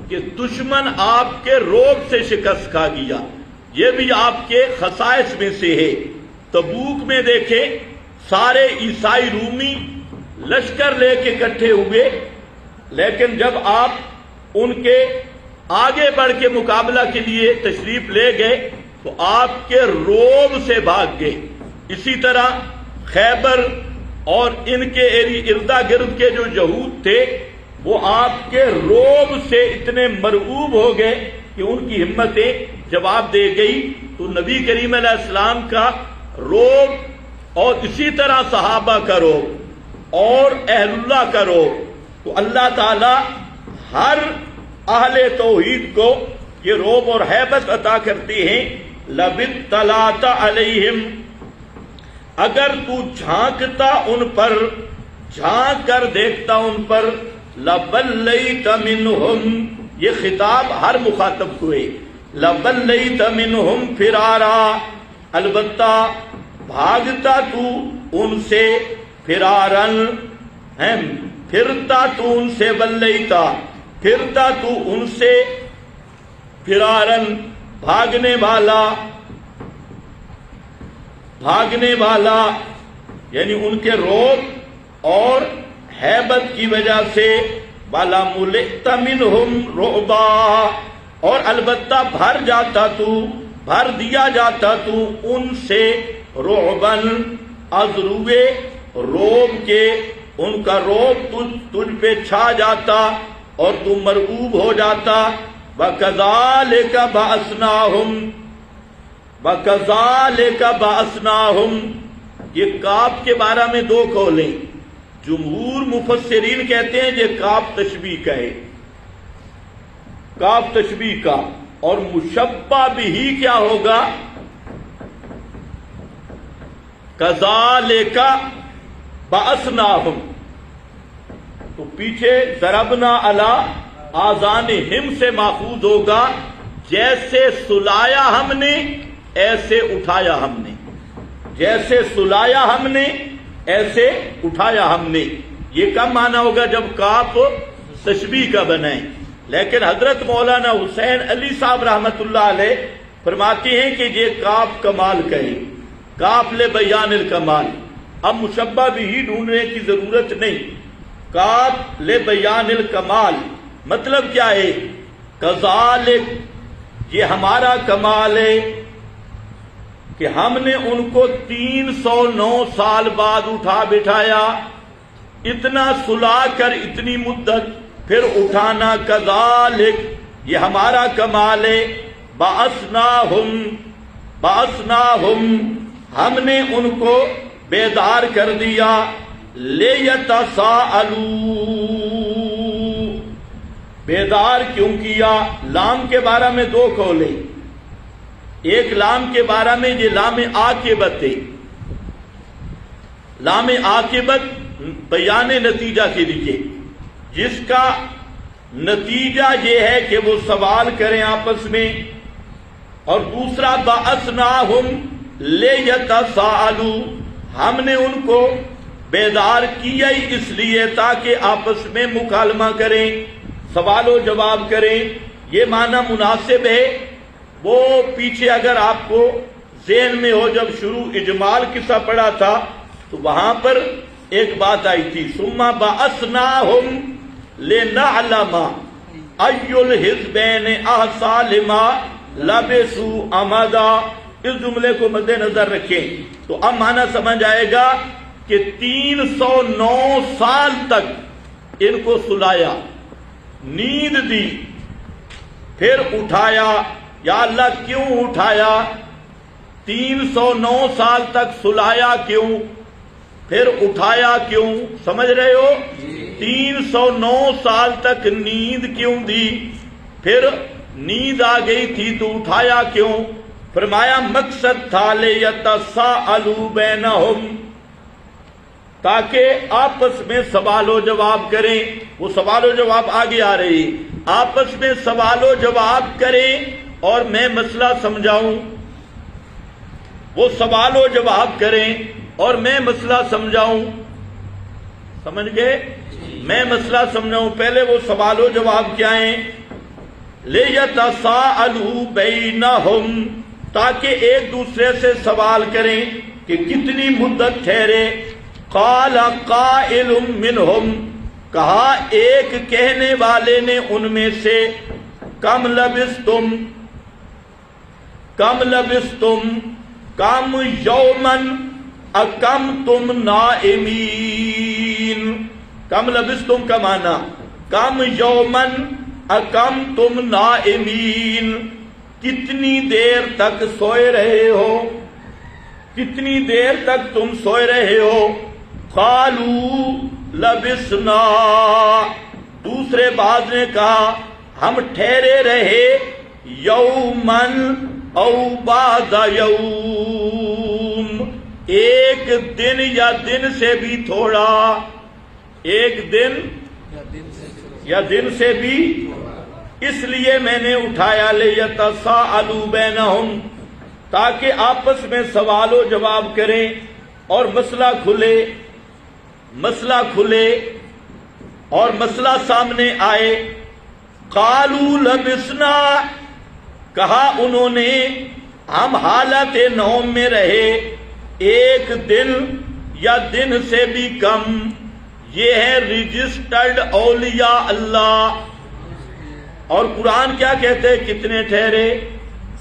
کہ دشمن آپ کے روب سے شکست کھا گیا۔ یہ بھی آپ کے خصائص میں سے ہے۔ تبوک میں دیکھیں، سارے عیسائی رومی لشکر لے کے اکٹھے ہوئے، لیکن جب آپ ان کے آگے بڑھ کے مقابلہ کے لیے تشریف لے گئے تو آپ کے روب سے بھاگ گئے۔ اسی طرح خیبر اور ان کے ارد گرد کے جو یہود تھے وہ آپ کے روب سے اتنے مرعوب ہو گئے کہ ان کی ہمتیں جواب دے گئی۔ تو نبی کریم علیہ السلام کا روب اور اسی طرح صحابہ کا روب اور اہل اللہ کا روب، تو اللہ تعالی ہر اہل توحید کو یہ روب اور ہیبت عطا کرتے ہیں۔ لَبِطَّلَعْتَ عَلَيْهِمْ، اگر تو جھانکتا ان پر، جھانک کر دیکھتا ان پر، لَبَلَّيْتَ مِنْهُمْ، یہ خطاب ہر مخاطب کو ہے، لَبَلَّيْتَ مِنْهُمْ فِرَارًا، البتہ بھاگتا تو ان سے، فرارن، پھرتا تو ان سے، بلیتا پھرتا تو ان سے، فرارن بھاگنے والا، بھاگنے والا، یعنی ان کے روب اور ہیبت کی وجہ سے، والا ملئت منہم رعبا، اور البتہ بھر جاتا تو، بھر دیا جاتا تو ان سے، رعبن ازروے روب کے، ان کا روب تجھ پہ چھا جاتا اور تو مرعوب ہو جاتا۔ وَكَذَلِكَ بَعَثْنَاهُمْ، وَكَذَلِكَ بَعَثْنَاهُمْ، یہ کاف کے بارے میں دو قولیں، جمہور مفسرین کہتے ہیں یہ کاف تشبیہ کا ہے، کاف تشبیہ کا، اور مشبہ بھی کیا ہوگا؟ كَذَلِكَ بَعَثْنَاهُمْ، تو پیچھے ضربنا علی آذانہم سے ماخوذ ہوگا، جیسے سلایا ہم نے ایسے اٹھایا ہم نے، جیسے سلایا ہم نے ایسے اٹھایا ہم نے۔ یہ کب معنی ہوگا؟ جب کاف تشبیہ کا بنائیں۔ لیکن حضرت مولانا حسین علی صاحب رحمت اللہ علیہ فرماتے ہیں کہ یہ کاف کمال کا ہے، کاف لے بیان الکمال، اب مشبہ بھی ڈھونڈنے کی ضرورت نہیں، کاف لے بیان الکمال مطلب کیا ہے؟ کذالک، یہ ہمارا کمال ہے کہ ہم نے ان کو 309 سال بعد اٹھا بٹھایا، اتنا سلا کر اتنی مدت پھر اٹھانا، کذالک یہ ہمارا کمال ہے۔ بعثناہم، بعثناہم ہم نے ان کو بیدار کر دیا، لیتساءلوا، بیدار کیوں کیا؟ لام کے بارے میں دو قولیں، ایک لام کے بارے میں یہ لام عاقبت ہے، لام عاقبت بیان نتیجہ کے لیے، جس کا نتیجہ یہ ہے کہ وہ سوال کریں آپس میں، اور دوسرا بعثناہم لیتساءلوا، ہم نے ان کو بیدار کیا ہی اس لیے تاکہ آپس میں مکالمہ کریں، سوال و جواب کریں۔ یہ معنی مناسب ہے۔ وہ پیچھے اگر آپ کو ذہن میں ہو، جب شروع اجمال قصہ پڑھا تھا تو وہاں پر ایک بات آئی تھی، ثم بعثناہم لنعلم ای الحزبین احصی لما لبثوا امدا، اس جملے کو مد نظر رکھیں تو اب معنی سمجھ آئے گا کہ 309 سال تک ان کو سلایا، نیند دی، پھر اٹھایا، یا اللہ کیوں اٹھایا؟ 309 سال تک سلایا کیوں؟ پھر اٹھایا کیوں؟ سمجھ رہے ہو؟ 309 سال تک نیند کیوں دی؟ پھر نیند آ گئی تھی تو اٹھایا کیوں؟ فرمایا مقصد تھا لیتساءلوا بینہم، تاکہ آپس میں سوال و جواب کریں۔ وہ سوال و جواب آگے آ رہی، آپس میں سوال و جواب کریں اور میں مسئلہ سمجھاؤں۔ وہ سوال و جواب کریں اور میں مسئلہ سمجھاؤں۔ سمجھ گئے؟ میں مسئلہ سمجھاؤں، پہلے وہ سوال و جواب کیا ہیں؟ لیتساءلوا بینہم، تاکہ ایک دوسرے سے سوال کریں کہ کتنی مدت ٹھہرے۔ قال قائل منہم، کہا ایک کہنے والے نے ان میں سے، کم لبثتم، کم لبثتم، کم یومن اکم تم نائمین۔ کم لبثتم کا معنی کم یومن اکم تم نائمین، کتنی دیر تک سوئے رہے ہو، کتنی دیر تک تم سوئے رہے ہو۔ قالوا لبثنا، دوسرے بعض نے کہا ہم ٹھہرے رہے، یومن او بعض یوم، ایک دن یا دن سے بھی تھوڑا، ایک دن یا دن سے بھی، اس لیے میں نے اٹھایا لیتساءلوا بینہم، تاکہ آپس میں سوال و جواب کریں اور مسئلہ کھلے، مسئلہ کھلے اور مسئلہ سامنے آئے۔ قالوا لبثنا، کہا انہوں نے ہم حالت نوم میں رہے، ایک دن یا دن سے بھی کم۔ یہ ہے رجسٹرڈ اولیاء اللہ۔ اور قرآن کیا کہتے ہیں؟ کتنے ٹھہرے؟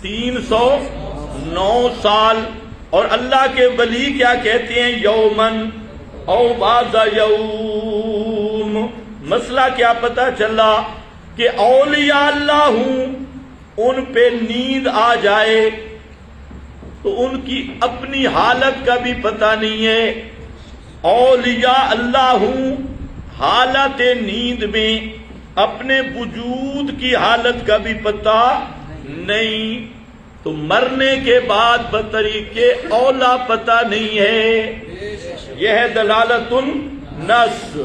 309 سال۔ اور اللہ کے ولی کیا کہتے ہیں؟ یومن او بعض یوم۔ مسئلہ کیا پتہ چلا کہ اولیاء اللہ ہوں، ان پہ نیند آ جائے تو ان کی اپنی حالت کا بھی پتہ نہیں ہے۔ اولیاء اللہ ہوں، حالت نیند میں اپنے وجود کی حالت کا بھی پتہ نہیں، تو مرنے کے بعد بطریقے اولا پتہ نہیں ہے۔ یہ ہے دلالت النص۔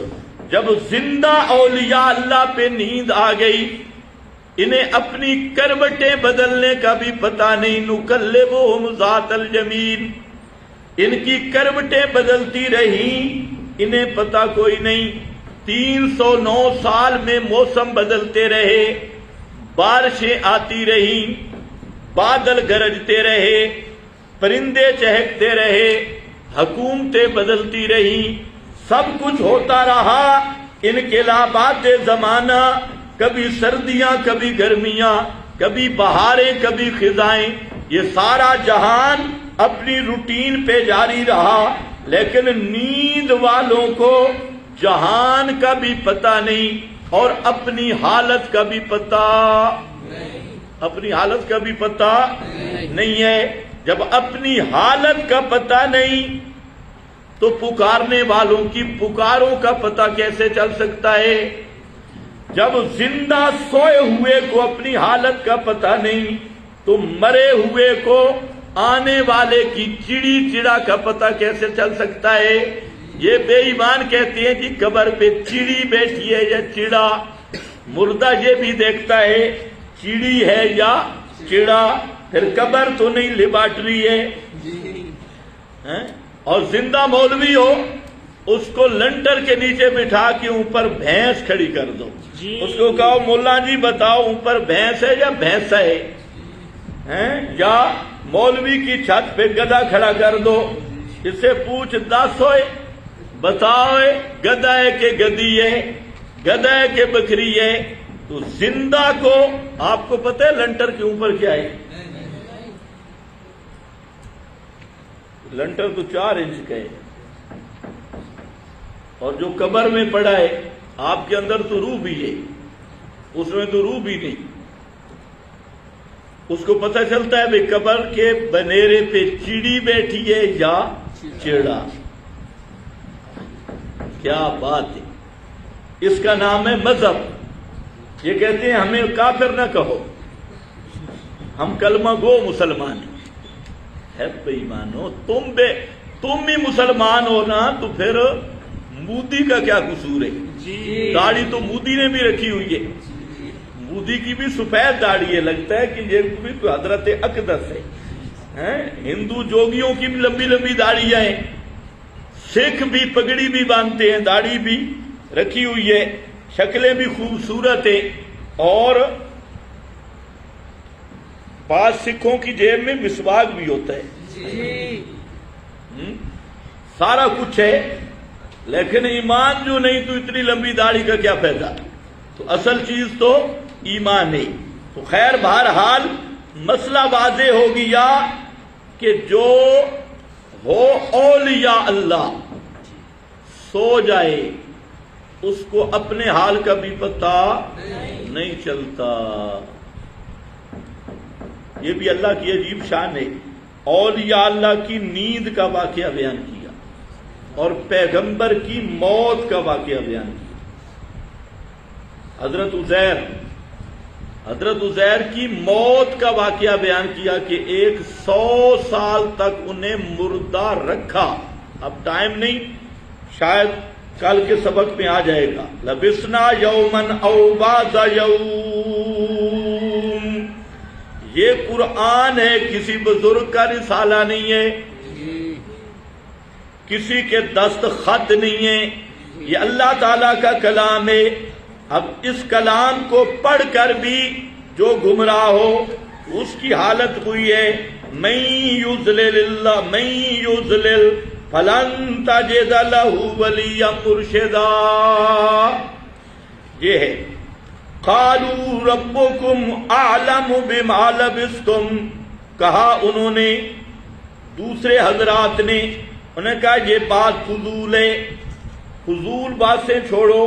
جب زندہ اولیاء اللہ پہ نیند آ گئی، انہیں اپنی کروٹیں بدلنے کا بھی پتہ نہیں۔ نقلبہم ذات الیمین، ان کی کروٹیں بدلتی رہیں، انہیں پتہ کوئی نہیں۔ 309 سال میں موسم بدلتے رہے، بارشیں آتی رہیں، بادل گرجتے رہے، پرندے چہکتے رہے، حکومتیں بدلتی رہیں، سب کچھ ہوتا رہا۔ انقلابات زمانہ، کبھی سردیاں کبھی گرمیاں، کبھی بہاریں کبھی خزائیں، یہ سارا جہان اپنی روٹین پہ جاری رہا، لیکن نیند والوں کو جہان کا بھی پتہ نہیں اور اپنی حالت کا بھی پتہ، اپنی حالت کا بھی پتہ نہیں ہے۔ جب اپنی حالت کا پتہ نہیں تو پکارنے والوں کی پکاروں کا پتہ کیسے چل سکتا ہے؟ جب زندہ سوئے ہوئے کو اپنی حالت کا پتہ نہیں تو مرے ہوئے کو آنے والے کی چڑی چڑا کا پتہ کیسے چل سکتا ہے؟ یہ بے ایمان کہتے ہیں جی قبر پہ چڑی بیٹھی ہے یا چڑا، مردہ یہ بھی دیکھتا ہے چڑی ہے یا چڑا، پھر قبر تو نہیں لیبارٹری ہے۔ اور زندہ مولوی ہو، اس کو لنٹر کے نیچے بٹھا کے اوپر بھینس کھڑی کر دو، اس کو کہو مولا جی بتاؤ اوپر بھینس ہے یا بھینس ہے، یا مولوی کی چھت پہ گدھا کھڑا کر دو، اس سے پوچھ 10 ہوئے بتاؤ گدھا ہے کہ گدھی ہے، گدھا ہے کہ بکری ہے؟ تو زندہ کو آپ کو پتہ ہے لنٹر کے اوپر کیا ہے؟ لنٹر تو 4 انچ کا ہے، اور جو قبر میں پڑا ہے آپ کے اندر تو روح بھی ہے، اس میں تو روح بھی نہیں. اس کو پتہ چلتا ہے بھئی قبر کے بنیرے پہ چڑی بیٹھی ہے یا چڑا. کیا بات ہے. اس کا نام ہے مذہب. یہ کہتے ہیں ہمیں کافر نہ کہو، ہم کلمہ گو مسلمان ہیں. ہے بے ایمانو، تم بھی مسلمان ہو نا، تو پھر مودی کا کیا قصور ہے؟ داڑھی تو مودی نے بھی رکھی ہوئی ہے. مودی کی بھی سفید داڑھی ہے، لگتا ہے کہ یہ بھی تو حضرت اقدس ہے. ہندو جوگیوں کی بھی لمبی لمبی داڑیاں ہیں. سکھ بھی پگڑی بھی باندھتے ہیں، داڑھی بھی رکھی ہوئی ہے، شکلیں بھی خوبصورت ہیں. اور بعض سکھوں کی جیب میں مسواک بھی ہوتا ہے. سارا کچھ ہے، لیکن ایمان جو نہیں تو اتنی لمبی داڑھی کا کیا فائدہ. تو اصل چیز تو ایمان ہے. تو خیر بہرحال مسئلہ واضح ہو گیا کہ جو ہو اولیاء اللہ سو جائے اس کو اپنے حال کا بھی پتہ نہیں چلتا. یہ بھی اللہ کی عجیب شان ہے. اولیاء اللہ کی نیند کا واقعہ بیان کیا اور پیغمبر کی موت کا واقعہ بیان کیا. حضرت عزیر کی موت کا واقعہ بیان کیا کہ 100 سال تک انہیں مردہ رکھا. اب ٹائم نہیں، شاید کل کے سبق میں آ جائے گا. لبسنا یومن او بعض یوم. یہ قرآن ہے، کسی بزرگ کا رسالہ نہیں ہے، کسی کے دستخط نہیں ہے، یہ اللہ تعالیٰ کا کلام ہے. اب اس کلام کو پڑھ کر بھی جو گمراہ ہو اس کی حالت ہوئی ہے من یضلل اللہ من یضلل فلن تجد له ولیا مرشدا. یہ ہے قالوا ربکم اعلم بما لبثتم. کہا انہوں نے، دوسرے حضرات نے، انہوں نے کہا یہ بات فضول ہے. فضول باتیں چھوڑو،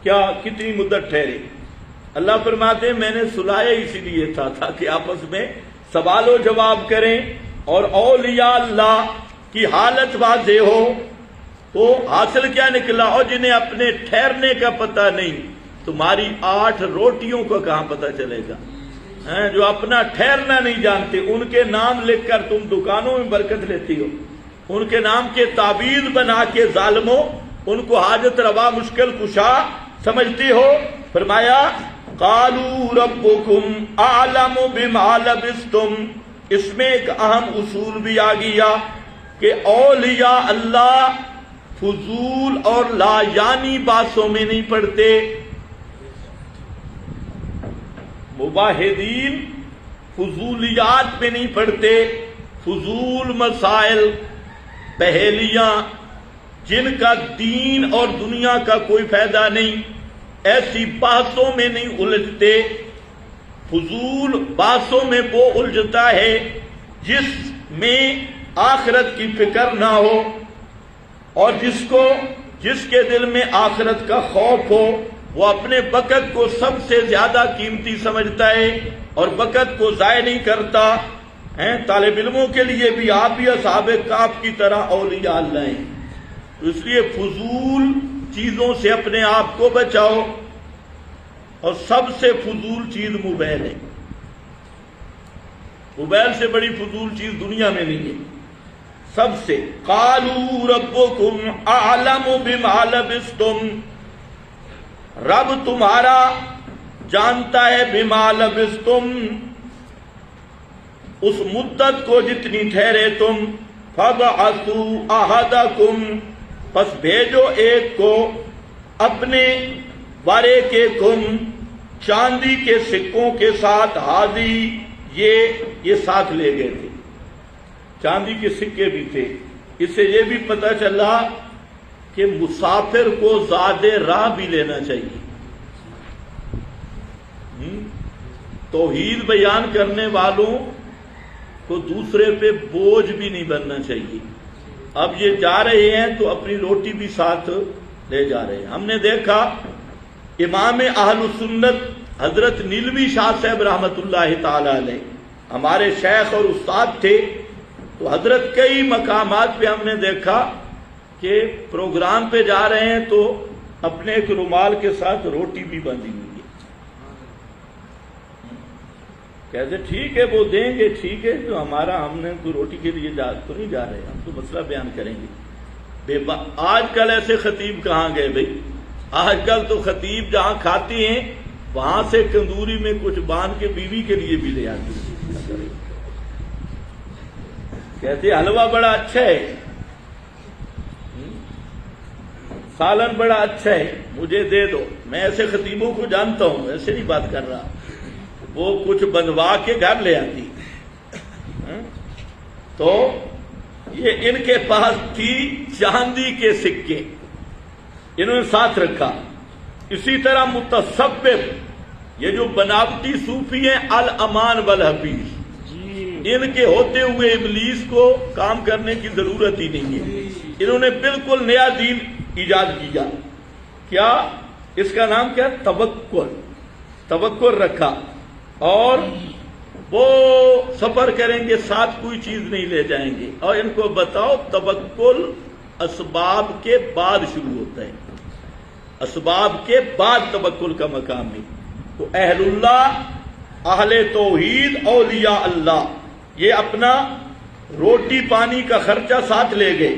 کیا کتنی مدت ٹھہرے. اللہ فرماتے ہیں میں نے سلایا اسی لیے تھا تاکہ آپس میں سوال و جواب کریں اور اولیاء اللہ کی حالت واضح ہو. تو حاصل کیا نکلا؟ اور جنہیں اپنے ٹھہرنے کا پتہ نہیں، تمہاری 8 روٹیوں کا کہاں پتہ چلے گا؟ جو اپنا ٹھہرنا نہیں جانتے ان کے نام لکھ کر تم دکانوں میں برکت لیتی ہو، ان کے نام کے تعویذ بنا کے ظالموں ان کو حاجت روا مشکل کشا سمجھتے ہو. فرمایا قالوا ربکم اعلم بما لبثتم. اس میں ایک اہم اصول بھی آ گیا کہ اولیاء اللہ فضول اور لا یعنی باتوں میں نہیں پڑتے. مباحدین فضولیات میں نہیں پڑھتے. فضول مسائل، پہیلیاں جن کا دین اور دنیا کا کوئی فائدہ نہیں، ایسی بحثوں میں نہیں الجھتے. فضول بحثوں میں وہ الجھتا ہے جس میں آخرت کی فکر نہ ہو اور جس کے دل میں آخرت کا خوف ہو. وہ اپنے وقت کو سب سے زیادہ قیمتی سمجھتا ہے اور وقت کو ضائع نہیں کرتا. طالب علموں کے لیے بھی آپ بھی اصحاب کہف کی طرح اولیاء اللہ ہیں. اس لیے فضول چیزوں سے اپنے آپ کو بچاؤ. اور سب سے فضول چیز موبائل ہے. موبائل سے بڑی فضول چیز دنیا میں نہیں ہے سب سے. قالوا ربکم اعلم بما لبثتم. رب تمہارا جانتا ہے بما لبثتم، اس مدت کو جتنی ٹھہرے تم. فبعثوا احدکم، پس بھیجو ایک کو اپنے ورے کے کم، چاندی کے سکوں کے ساتھ. ہادی یہ ساتھ لے گئے تھے، چاندی کے سکے بھی تھے. اس سے یہ بھی پتہ چلا کہ مسافر کو زیادہ راہ بھی لینا چاہیے. توحید بیان کرنے والوں کو دوسرے پہ بوجھ بھی نہیں بننا چاہیے. اب یہ جا رہے ہیں تو اپنی روٹی بھی ساتھ لے جا رہے ہیں. ہم نے دیکھا امام اہل سنت حضرت نیلوی شاہ صاحب رحمۃ اللہ تعالی علیہ ہمارے شیخ اور استاد تھے، تو حضرت کئی مقامات پہ ہم نے دیکھا کہ پروگرام پہ جا رہے ہیں تو اپنے ایک رومال کے ساتھ روٹی بھی باندھی ہوئی ہے. کہتے ٹھیک ہے وہ دیں گے، ٹھیک ہے، جو ہمارا ہم نے تو روٹی کے لیے تو نہیں جا رہے، ہم تو مسئلہ بیان کریں گے. آج کل ایسے خطیب کہاں گئے بھائی؟ آج کل تو خطیب جہاں کھاتے ہیں وہاں سے تندوری میں کچھ باندھ کے بیوی کے لیے بھی لے آتے ہیں. کہتے حلوہ بڑا اچھا ہے، سالن بڑا اچھا ہے، مجھے دے دو. میں ایسے خطیبوں کو جانتا ہوں، ایسے نہیں بات کر رہا، وہ کچھ بندوا کے گھر لے آتی. تو یہ ان کے پاس تھی چاندی کے سکے، انہوں نے ساتھ رکھا. اسی طرح متصوف، یہ جو بناوٹی صوفی ہیں، الامان والحفیظ، ان کے ہوتے ہوئے ابلیس کو کام کرنے کی ضرورت ہی نہیں ہے. انہوں نے بالکل نیا دین ایجاد کیا. کیا اس کا نام کیا؟ توکل. توکل رکھا، اور وہ سفر کریں گے ساتھ کوئی چیز نہیں لے جائیں گے. اور ان کو بتاؤ توکل اسباب کے بعد شروع ہوتا ہے، اسباب کے بعد توکل کا مقام ہے. تو اہل اللہ، اہل توحید، اولیاء اللہ، یہ اپنا روٹی پانی کا خرچہ ساتھ لے گئے.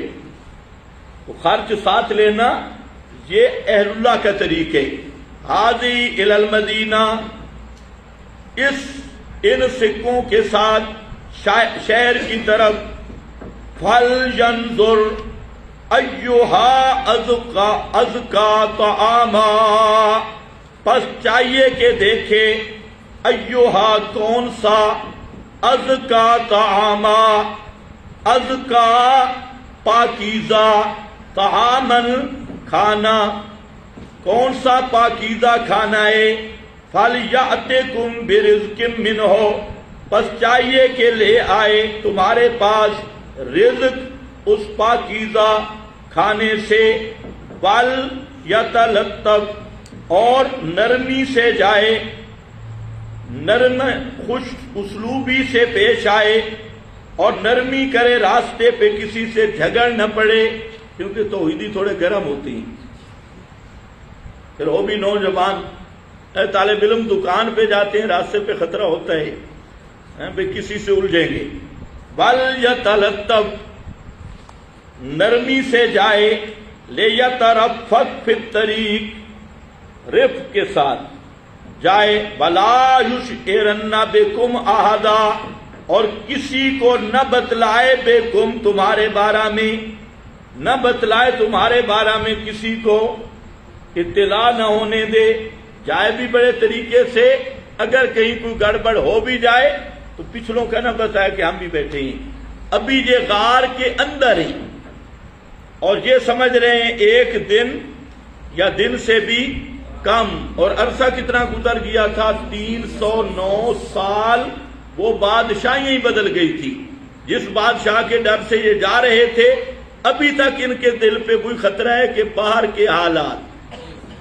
تو خرچ ساتھ لینا یہ اہل اللہ کا طریقہ ہے. حاضی الی المدینہ، ان سکوں کے ساتھ شہر کی طرف. فَلْيَنْظُرْ أَيُّهَا أَزْكَىٰ طَعَامًا، پس چاہیے کہ دیکھے ایوہا کون سا، ازکا طعاما، ازکا پاکیزہ، طعامن کھانا، کون سا پاکیزہ کھانا ہے. فَلْيَأْتِكُمْ بِرِزْقٍ مِّنْهُ، پس چاہیے کہ لے آئے تمہارے پاس رزق اس پاکیزہ کھانے سے. وَلْيَتَلَطَّفْ، اور نرمی سے جائے، نرم خوش اسلوبی سے پیش آئے، اور نرمی کرے، راستے پہ کسی سے جھگڑ نہ پڑے، کیونکہ توحیدی تھوڑے گرم ہوتی ہیں. پھر وہ بھی نوجوان طالب علم دکان پہ جاتے ہیں، راستے پہ خطرہ ہوتا ہے بھئی کسی سے الجھیں گے. وَلْيَتَلَطَّفْ، نرمی سے جائے. لِيَتَرَفَّقْ فِي الطَّرِيقِ، رفق کے ساتھ جائے. وَلَا يُشْعِرَنَّ بِكُمْ أَحَدًا، اور کسی کو نہ بتلائے، بِكُمْ تمہارے بارہ میں، نہ بتلائے تمہارے بارہ میں، کسی کو اطلاع نہ ہونے دے. جائے بھی بڑے طریقے سے، اگر کہیں کوئی گڑبڑ ہو بھی جائے تو پچھلوں کا نہ بتائے کہ ہم بھی بیٹھے ہیں، ابھی یہ غار کے اندر ہیں، اور یہ سمجھ رہے ہیں ایک دن یا دن سے بھی کم. اور عرصہ کتنا گزر گیا تھا؟ 309 سال. وہ بادشاہیں ہی بدل گئی تھی. جس بادشاہ کے ڈر سے یہ جا رہے تھے، ابھی تک ان کے دل پہ کوئی خطرہ ہے کہ باہر کے حالات.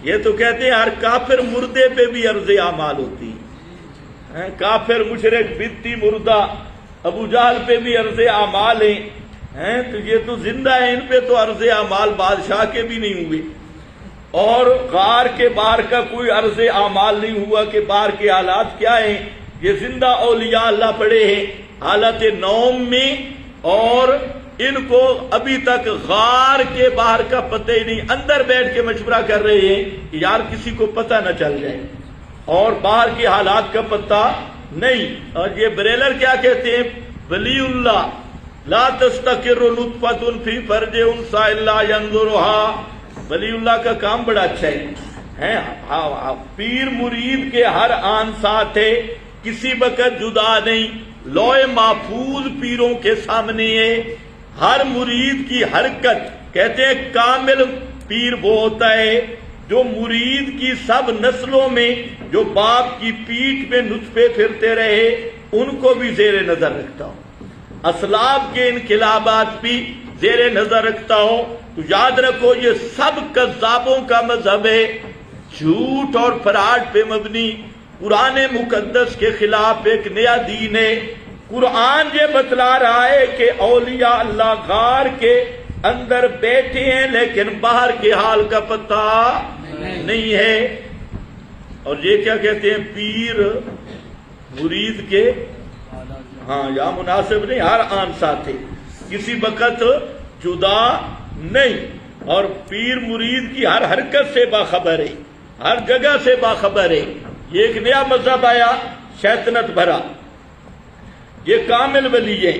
یہ تو کہتے ہیں ہر کافر مردے پہ بھی عرض اعمال ہوتی ہے. کافر مشرک بدتی مردہ ابو جہل پہ بھی عرض اعمال ہیں. تو یہ تو زندہ ہیں، ان پہ تو عرض اعمال بادشاہ کے بھی نہیں ہوئے. اور غار کے باہر کا کوئی عرض اعمال نہیں ہوا کہ باہر کے حالات کیا ہیں. یہ زندہ اولیاء اللہ پڑے ہیں حالت نوم میں، اور ان کو ابھی تک غار کے باہر کا پتہ ہی نہیں. اندر بیٹھ کے مشورہ کر رہے ہیں کہ یار کسی کو پتہ نہ چل جائے، اور باہر کے حالات کا پتہ نہیں. اور یہ بریلر کیا کہتے ہیں؟ ولی اللہ لا تستقر نطفۃ فی فرج انثی الا ينظرها. ولی اللہ کا کام بڑا اچھا ہے. پیر مرید کے ہر آن ساتھ ہے، کسی وقت جدا نہیں. لوح محفوظ پیروں کے سامنے ہے. ہر مرید کی حرکت، کہتے ہیں کامل پیر وہ ہوتا ہے جو مرید کی سب نسلوں میں جو باپ کی پیٹھ میں نطفے پھرتے رہے ان کو بھی زیر نظر رکھتا ہو، اسلاف کے انقلابات بھی زیر نظر رکھتا ہو. تو یاد رکھو یہ سب کذابوں کا مذہب ہے، جھوٹ اور فراڈ پہ مبنی. قرآن مقدس کے خلاف ایک نیا دین ہے۔ قرآن یہ بتلا رہا ہے کہ اولیاء اللہ غار کے اندر بیٹھے ہیں لیکن باہر کے حال کا پتہ نہیں ہے۔ اور یہ کیا کہتے ہیں؟ پیر مرید کے ہاں یا مناسب نہیں، ہر آن ساتھ ہے، کسی وقت جدا نہیں، اور پیر مرید کی ہر حرکت سے باخبر ہے، ہر جگہ سے باخبر ہے۔ یہ ایک نیا مذہب آیا شیطنت بھرا، یہ کامل ولی ہے،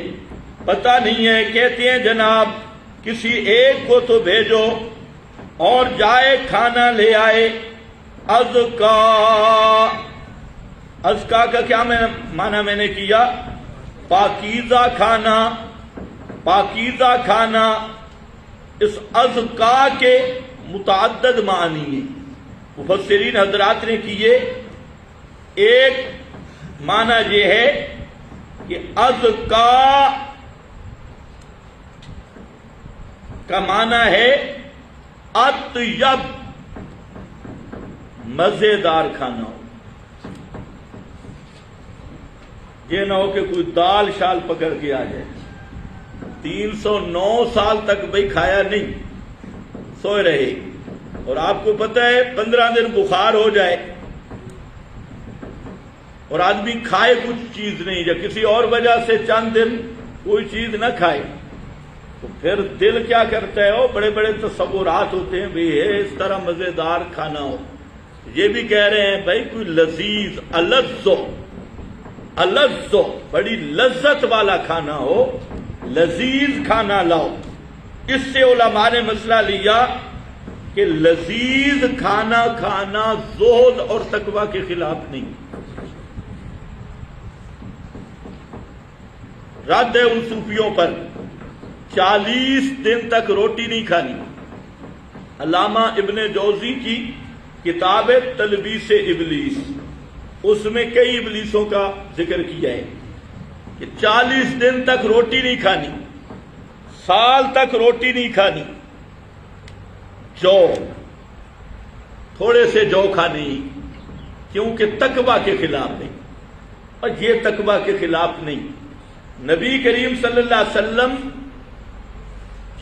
پتہ نہیں ہے۔ کہتے ہیں جناب کسی ایک کو تو بھیجو اور جائے کھانا لے آئے۔ ازکا کا کیا معنی میں نے کیا؟ پاکیزہ کھانا، پاکیزہ کھانا۔ اس ازکا کے متعدد معنی ہیں، مفسرین حضرات نے کیے۔ ایک معنی یہ ہے کہ ازکا کا معنی ہے اطیب، مزیدار کھانا ہو۔ یہ نہ ہو کہ کوئی دال شال پکڑ کے آ جائے، 309 سال تک بھئی کھایا نہیں، سوئے رہے، اور آپ کو پتہ ہے 15 دن بخار ہو جائے اور آدمی کھائے کچھ چیز نہیں، یا کسی اور وجہ سے چند دن کوئی چیز نہ کھائے، تو پھر دل کیا کرتا ہے؟ بڑے بڑے تصورات ہوتے ہیں بھی اس طرح مزیدار کھانا ہو۔ یہ بھی کہہ رہے ہیں بھائی کوئی لذیذ الزو بڑی لذت والا کھانا ہو، لذیذ کھانا لاؤ۔ اس سے علماء نے مسئلہ لیا کہ لذیذ کھانا کھانا زہد اور تقوی کے خلاف نہیں، رد ہے ان صوفیوں پر۔ 40 دن تک روٹی نہیں کھانی۔ علامہ ابن جوزی کی کتاب تلبیس ابلیس، اس میں کئی ابلیسوں کا ذکر کیا ہے کہ 40 دن تک روٹی نہیں کھانی، سال تک روٹی نہیں کھانی، جو تھوڑے سے جو کھانی، کیونکہ تقوی کے خلاف نہیں، اور یہ تقوی کے خلاف نہیں۔ نبی کریم صلی اللہ علیہ وسلم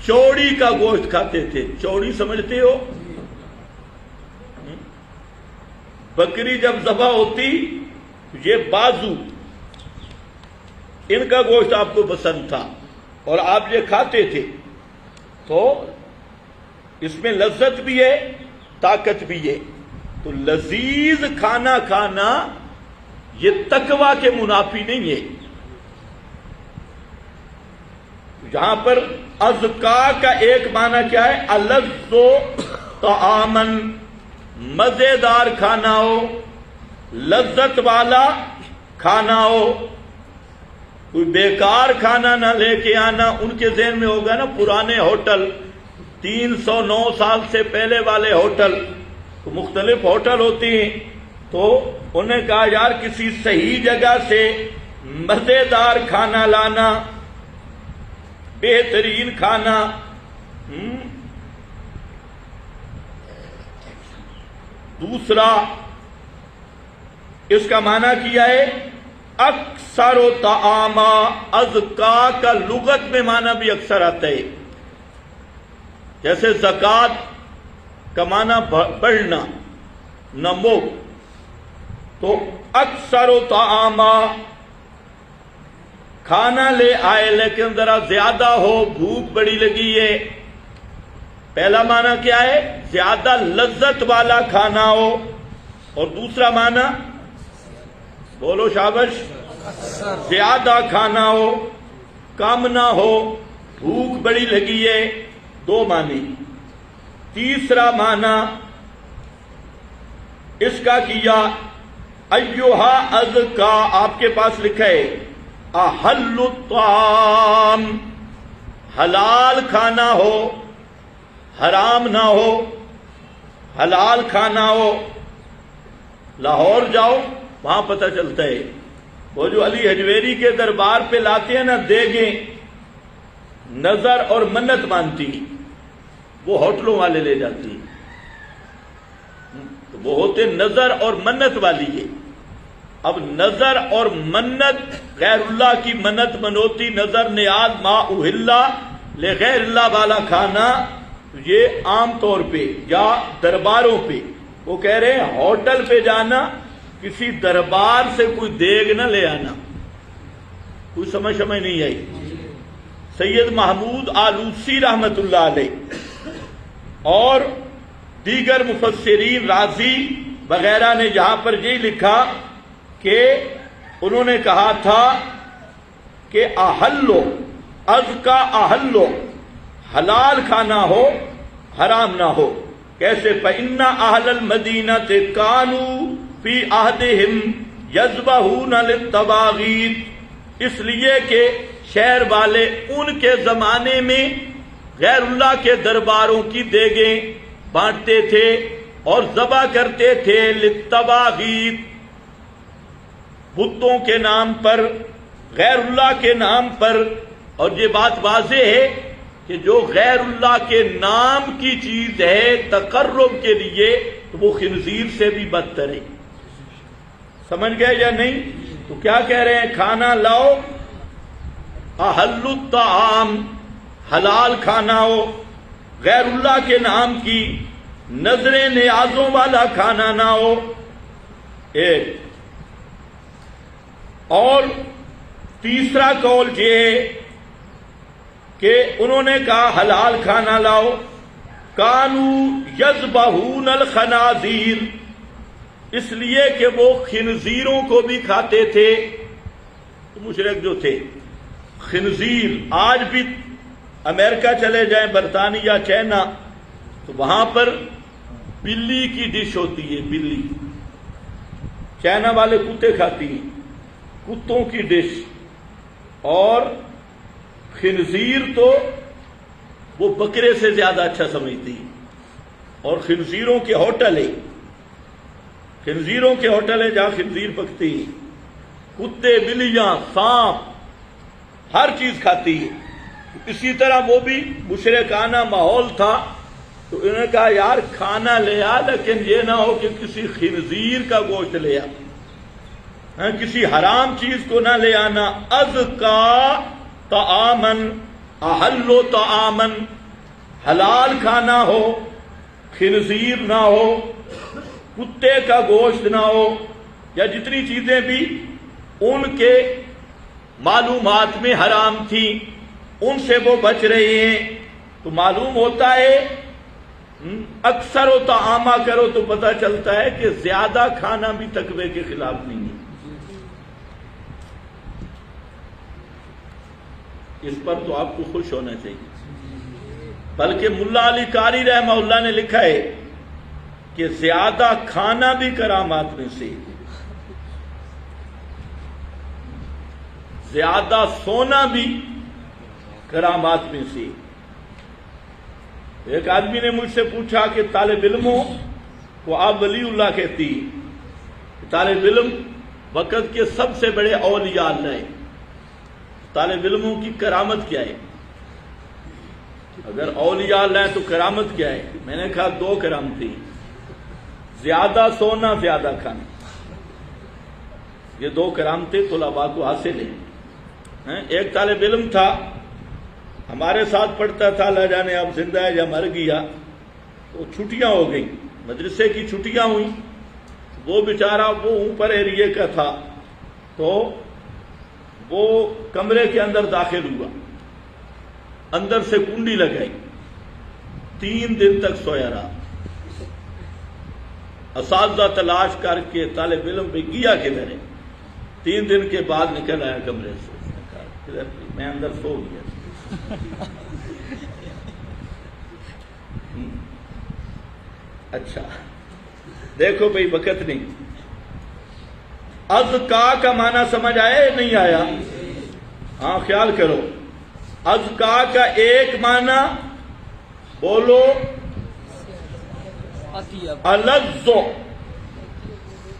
چوڑی کا گوشت کھاتے تھے۔ چوڑی سمجھتے ہو؟ بکری جب ذبح ہوتی، یہ بازو، ان کا گوشت آپ کو پسند تھا اور آپ یہ کھاتے تھے، تو اس میں لذت بھی ہے، طاقت بھی ہے۔ تو لذیذ کھانا کھانا یہ تقوی کے منافی نہیں ہے۔ جہاں پر ازکا کا ایک معنی کیا ہے؟ الذو طعامن، مزیدار کھانا ہو، لذت والا کھانا ہو۔ کوئی بیکار کھانا نہ لے کے آنا۔ ان کے ذہن میں ہوگا نا پرانے ہوٹل، 309 سال سے پہلے والے ہوٹل، تو مختلف ہوٹل ہوتے ہیں، تو انہیں کہا یار کسی صحیح جگہ سے مزیدار کھانا لانا، بہترین کھانا۔ دوسرا اس کا معنی کیا ہے؟ اکثر و طعاما۔ ازکا کا لغت میں معنی بھی اکثر آتا ہے، جیسے زکوٰۃ کا معنی بڑھنا، نمو، تو اکثر و طعاما، کھانا لے آئے لیکن ذرا زیادہ ہو، بھوک بڑی لگی ہے۔ پہلا معنی کیا ہے؟ زیادہ لذت والا کھانا ہو، اور دوسرا معنی بولو شابش، زیادہ کھانا ہو، کم نہ ہو، بھوک بڑی لگی ہے۔ 2 معنی۔ تیسرا معنی اس کا کیا ایھا ازکا، آپ کے پاس لکھا ہے احل الطعام، حلال کھانا ہو، حرام نہ ہو، حلال کھانا ہو۔ لاہور جاؤ وہاں پتہ چلتا ہے، وہ جو علی حجویری کے دربار پہ لاتے ہیں نا دیگیں، نظر اور منت مانتی، وہ ہوٹلوں والے لے جاتی ہیں، تو وہ ہوتے نظر اور منت والی ہے۔ اب نظر اور منت، غیر اللہ کی منت منوتی، نظر نیاز ما اہلا لغیر اللہ والا کھانا، یہ عام طور پہ یا درباروں پہ، وہ کہہ رہے ہیں ہوٹل پہ جانا، کسی دربار سے کوئی دیگ نہ لے آنا. کوئی سمجھ نہیں آئی. سید محمود آلوسی رحمت اللہ علیہ اور دیگر مفسرین رازی وغیرہ نے یہاں پر یہی لکھا کہ انہوں نے کہا تھا کہ احلو از کا احلو، حلال کھانا ہو حرام نہ ہو. کیسے؟ فإن اہل المدینہ کانوا فی عہدہم یذبحون للطواغیت، اس لیے کہ شہر والے ان کے زمانے میں غیر اللہ کے درباروں کی دیگیں بانٹتے تھے اور ذبح کرتے تھے للطواغیت، بتوں کے نام پر، غیر اللہ کے نام پر. اور یہ بات واضح ہے کہ جو غیر اللہ کے نام کی چیز ہے تقرب کے لیے تو وہ خنزیر سے بھی بدتر ہے. سمجھ گئے یا نہیں؟ تو کیا کہہ رہے ہیں؟ کھانا لاؤ، احل الطعام، حلال کھانا ہو، غیر اللہ کے نام کی نظریں نیازوں والا کھانا نہ ہو. ایک اور تیسرا قول یہ ہے کہ انہوں نے کہا حلال کھانا لاؤ. کانو یذبحون الخنازیر، اس لیے کہ وہ خنزیروں کو بھی کھاتے تھے. مشرک جو تھے خنزیر، آج بھی امریکہ چلے جائیں، برطانیہ، چائنا، تو وہاں پر بلی کی ڈش ہوتی ہے. بلی، چائنا والے کتے کھاتی ہیں، کتوں کی ڈش. اور خنزیر تو وہ بکرے سے زیادہ اچھا سمجھتی ہے. اور خنزیروں کے ہوٹل ہے، خنزیروں کے ہوٹل ہے جہاں خنزیر پکتی ہے. کتے، بلیاں، سانپ، ہر چیز کھاتی ہے. اسی طرح وہ بھی مشرکانہ ماحول تھا تو انہوں نے کہا یار کھانا لے آ، لیکن یہ نہ ہو کہ کسی خنزیر کا گوشت لے آ، کسی حرام چیز کو نہ لے آنا. ازکا طعامن، احلو طعامن، حلال کھانا ہو، خنزیر نہ ہو، کتے کا گوشت نہ ہو، یا جتنی چیزیں بھی ان کے معلومات میں حرام تھیں ان سے وہ بچ رہے ہیں. تو معلوم ہوتا ہے اکثر و طعامہ کرو تو پتہ چلتا ہے کہ زیادہ کھانا بھی تقوی کے خلاف نہیں ہے. اس پر تو آپ کو خوش ہونا چاہیے. بلکہ ملا علی قاری رحمہ اللہ نے لکھا ہے کہ زیادہ کھانا بھی کرامات میں سے، زیادہ سونا بھی کرامات میں سے. ایک آدمی نے مجھ سے پوچھا کہ طالب علموں کو آپ ولی اللہ کہتی، طالب علم وقت کے سب سے بڑے اولیاء اللہ ہیں، طالب علموں کی کرامت کیا ہے؟ اگر اولیاء اللہ ہیں تو کرامت کیا ہے؟ میں نے کہا دو کرامتیں، زیادہ سونا، زیادہ کھانا. یہ دو کرامتیں طلباء کو حاصل ہیں. ایک طالب علم تھا ہمارے ساتھ پڑھتا تھا، اللہ جانے اب زندہ ہے یا مر گیا. تو چھٹیاں ہو گئیں، مدرسے کی چھٹیاں ہوئیں. وہ بیچارہ وہ اوپر ایریے کا تھا تو وہ کمرے کے اندر داخل ہوا، اندر سے کنڈی لگائی، 3 دن تک سویا رہا. اساتذہ تلاش کر کے طالب علم پہ گیا کدھر ہے، 3 دن کے بعد نکل آیا کمرے سے. میں اندر سو گیا. اچھا دیکھو بھئی وقت نہیں. ازکا کا معنی سمجھ آیا یا نہیں آیا؟ ہاں خیال کرو. ازکا کا ایک معنی بولو، الزو،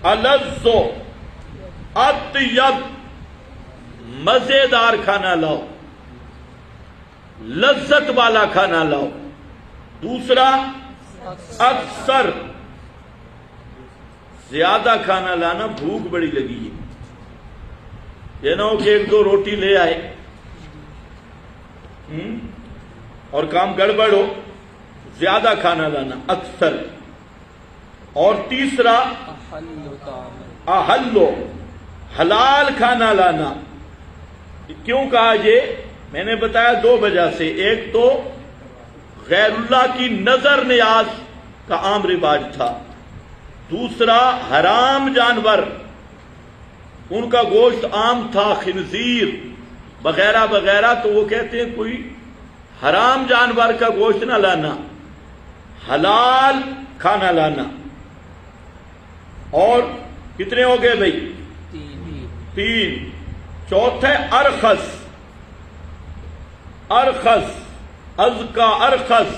الزو، اطیب، مزیدار کھانا لاؤ، لذت والا کھانا لاؤ. دوسرا اکثر، زیادہ کھانا لانا، بھوک بڑی لگی ہے، یہ نہ ہو کہ ایک دو روٹی لے آئے اور کام گڑبڑ ہو، زیادہ کھانا لانا اکثر۔ اور تیسرا احلو، حلال کھانا لانا۔ کیوں کہا یہ؟ میں نے بتایا دو وجہ سے، ایک تو غیر اللہ کی نظر نیاز کا عام رواج تھا، دوسرا حرام جانور ان کا گوشت عام تھا، خنزیر وغیرہ وغیرہ، تو وہ کہتے ہیں کوئی حرام جانور کا گوشت نہ لانا، حلال کھانا لانا۔ اور کتنے ہو گئے بھائی؟ تین۔ چوتھے ارخص، ارخص ازکا، ارخص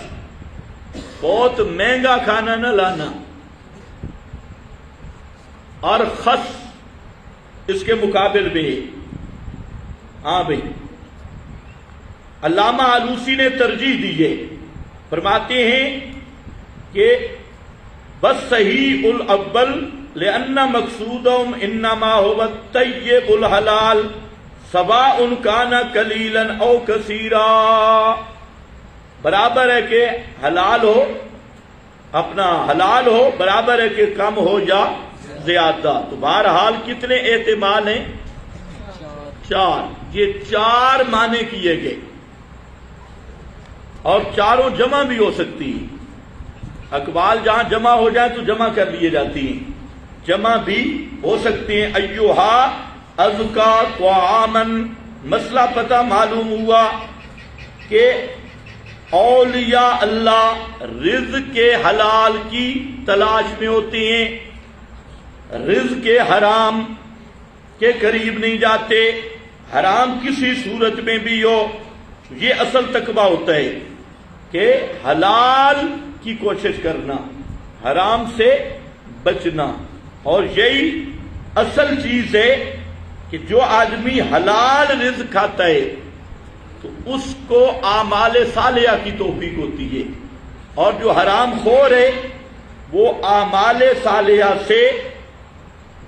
بہت مہنگا کھانا نہ لانا، ارخص اس کے مقابل میں۔ ہاں بھائی، علامہ آلوسی نے ترجیح دی ہے، فرماتے ہیں کہ بس صحیح الاول لأن مقصودهم انما هو الطیب الحلال سواء کان قلیلا او کثیرا، برابر ہے کہ حلال ہو، اپنا حلال ہو، برابر ہے کہ کم ہو یا زیادہ۔ تو بہرحال کتنے احتمال ہیں؟ چار۔ یہ چار معنی کیے گئے، اور چاروں جمع بھی ہو سکتی ہیں، اقوال جہاں جمع ہو جائے تو جمع کر لیے جاتی ہیں، جمع بھی ہو سکتی ہیں۔ ایوہا ازکا طعامن، مسئلہ پتہ معلوم ہوا کہ اولیاء اللہ رزق کے حلال کی تلاش میں ہوتے ہیں، رزق کے حرام کے قریب نہیں جاتے، حرام کسی صورت میں بھی ہو۔ یہ اصل تقویٰ ہوتا ہے کہ حلال کی کوشش کرنا، حرام سے بچنا، اور یہی اصل چیز ہے کہ جو آدمی حلال رزق کھاتا ہے تو اس کو اعمال صالحہ کی توفیق ہوتی ہے، اور جو حرام خور ہے وہ اعمال صالحہ سے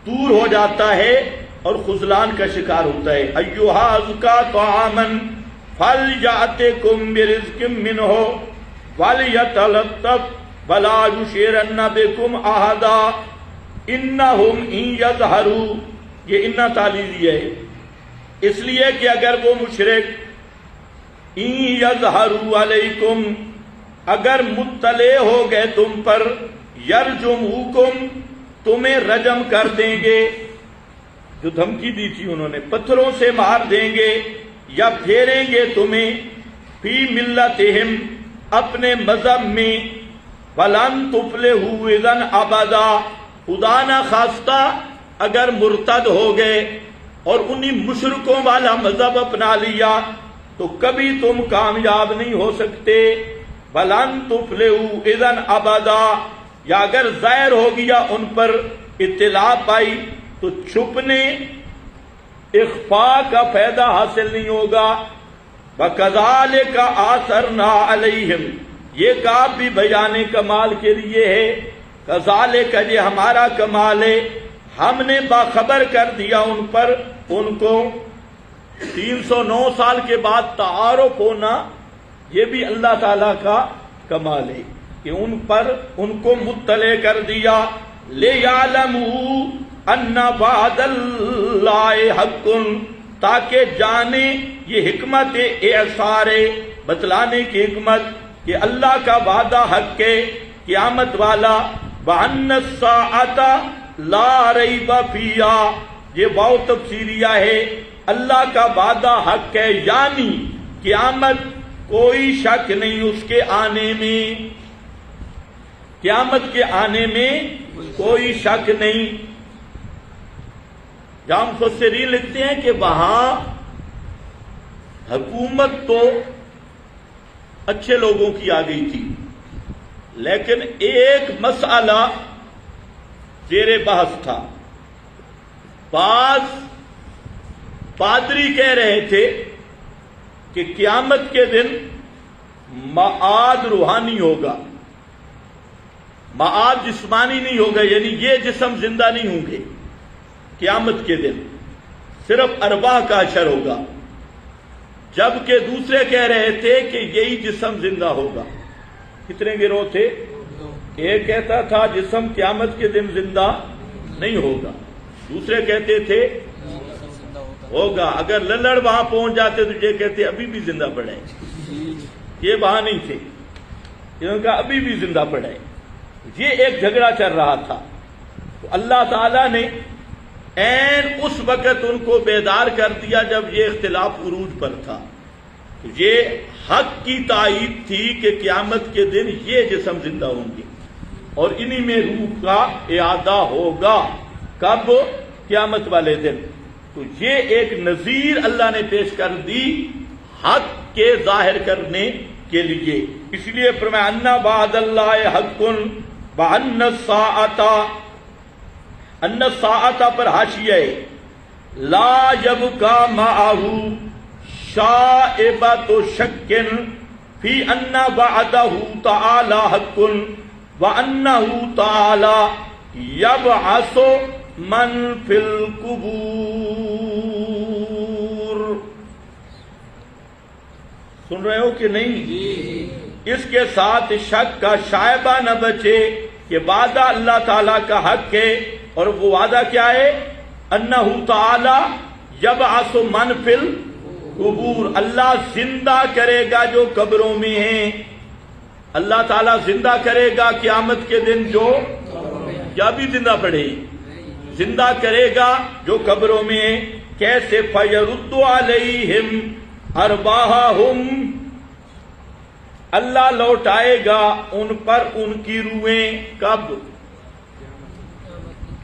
دور ہو جاتا ہے اور خذلان کا شکار ہوتا ہے۔ ایھا ازکا طعامن فلیأتکم برزق منہ ولیتلطف ولا یشعرن بکم احدا انہم ان یظہروا، یہ انا تعلیلی ہے، اس لیے کہ اگر وہ مشرک ان یظہروا علیکم، اگر مطلع ہو گئے تم پر، یرجموکم، تمہیں رجم کر دیں گے، جو دھمکی دی تھی انہوں نے، پتھروں سے مار دیں گے یا پھیریں گے تمہیں، فی ملتہم، اپنے مذہب میں، فلن تفلحوا اذا ابدا، خدا نہ خواستہ اگر مرتد ہو گئے اور انہی مشرکوں والا مذہب اپنا لیا تو کبھی تم کامیاب نہیں ہو سکتے۔ فلن تفلحوا اذا ابدا، یا اگر ظاہر ہو گیا ان پر، اطلاع پائی تو چھپنے اخفاء کا فائدہ حاصل نہیں ہوگا۔ وَكَذَلِكَ آثَرْنَا عَلَيْهِمْ، یہ کاف بھی بیان کمال کے لیے ہے، کذالک، یہ ہمارا کمال ہے، ہم نے باخبر کر دیا ان پر، ان کو 309 سال کے بعد تعارف ہونا، یہ بھی اللہ تعالیٰ کا کمال ہے کہ ان پر ان کو مطلع کر دیا۔ لِيَعْلَمُوا أَنَّ وَعْدَ اللَّهِ حَقٌّ، تاکہ جانے یہ حکمت اعصار، بتلانے کی حکمت کہ اللہ کا وعدہ حق ہے، قیامت والا۔ وَأَنَّ السَّاعَةَ لَا رَيْبَ فِيهَا، یہ واو تفسیریہ ہے، اللہ کا وعدہ حق ہے، یعنی قیامت کوئی شک نہیں اس کے آنے میں، قیامت کے آنے میں کوئی شک نہیں۔ جہاں مفسرین لکھتے ہیں کہ وہاں حکومت تو اچھے لوگوں کی آ گئی تھی، لیکن ایک مسئلہ زیر بحث تھا۔ بعض پادری کہہ رہے تھے کہ قیامت کے دن معاد روحانی ہوگا، معاد جسمانی نہیں ہوگا، یعنی یہ جسم زندہ نہیں ہوں گے قیامت کے دن، صرف ارواح کا حشر ہوگا، جبکہ دوسرے کہہ رہے تھے کہ یہی جسم زندہ ہوگا۔ کتنے گروہ تھے؟ ایک کہتا تھا جسم قیامت کے دن زندہ نہیں ہوگا، دوسرے کہتے تھے ہوگا، اگر للڑ وہاں پہنچ جاتے تو یہ کہتے ابھی بھی زندہ پڑے، یہ وہاں نہیں تھے، انہوں نے کہا ابھی بھی زندہ پڑے۔ یہ ایک جھگڑا چل رہا تھا، تو اللہ تعالیٰ نے عین اس وقت ان کو بیدار کر دیا جب یہ اختلاف عروج پر تھا۔ یہ حق کی تائید تھی کہ قیامت کے دن یہ جسم زندہ ہوں گے اور انہی میں روح کا اعادہ ہوگا۔ کب؟ قیامت والے دن۔ تو یہ ایک نظیر اللہ نے پیش کر دی حق کے ظاہر کرنے کے لیے، اس لیے فرمایا ان بعد اللہ حق وان الساعۃ پر حاشیہ لا یبقى معه شائبۃ شک فی ان وعدہ تعالی حق وانہ تعالی یبعث من فی القبور۔ سن رہے ہو کہ نہیں؟ اس کے ساتھ شک کا شائبہ نہ بچے کہ وعدہ اللہ تعالیٰ کا حق ہے، اور وہ وعدہ کیا ہے؟ انہ تعالی یبعث من فی القبور، اللہ زندہ کرے گا جو قبروں میں ہیں۔ اللہ تعالیٰ زندہ کرے گا قیامت کے دن جو کیا بھی زندہ پڑے، زندہ کرے گا جو قبروں میں ہیں۔ کیسے؟ فیرد علیہم ارواحہم، اللہ لوٹائے گا ان پر ان کی روحیں۔ کب؟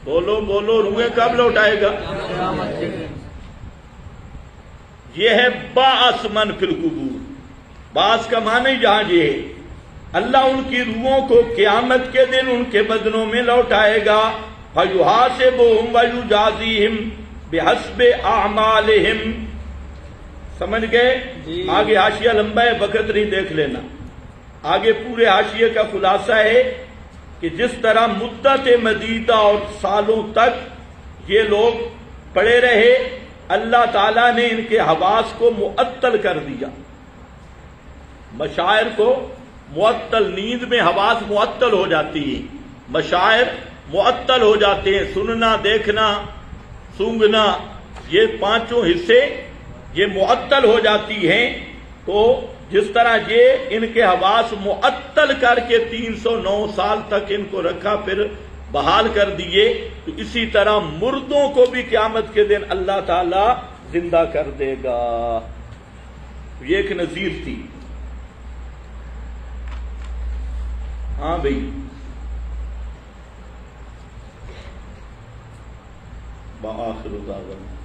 بولو بولو، روحیں کب لوٹائے گا؟ یہ ہے بعث من فی القبور، بعث کا معنی یہاں یہ ہے اللہ ان کی روحوں کو قیامت کے دن ان کے بدنوں میں لوٹائے گا۔ فَيُحَاسِبُهُمْ وَيُجَازِيهِمْ بِحَسْبِ أَعْمَالِهِمْ۔ سمجھ گئے؟ آگے حاشیہ لمبا ہے، وقت نہیں، دیکھ لینا۔ آگے پورے حاشیے کا خلاصہ ہے کہ جس طرح مدت مدیدہ اور سالوں تک یہ لوگ پڑے رہے، اللہ تعالیٰ نے ان کے حواس کو معطل کر دیا، مشاعر کو معطل، نیند میں حواس معطل ہو جاتی ہیں، مشاعر معطل ہو جاتے ہیں، سننا، دیکھنا، سونگھنا، یہ پانچوں حصے یہ معطل ہو جاتی ہیں۔ تو جس طرح یہ ان کے حواس معطل کر کے 309 سال تک ان کو رکھا، پھر بحال کر دیے، تو اسی طرح مردوں کو بھی قیامت کے دن اللہ تعالی زندہ کر دے گا۔ یہ ایک نذیر تھی۔ ہاں بھائی، بآخر دعوانا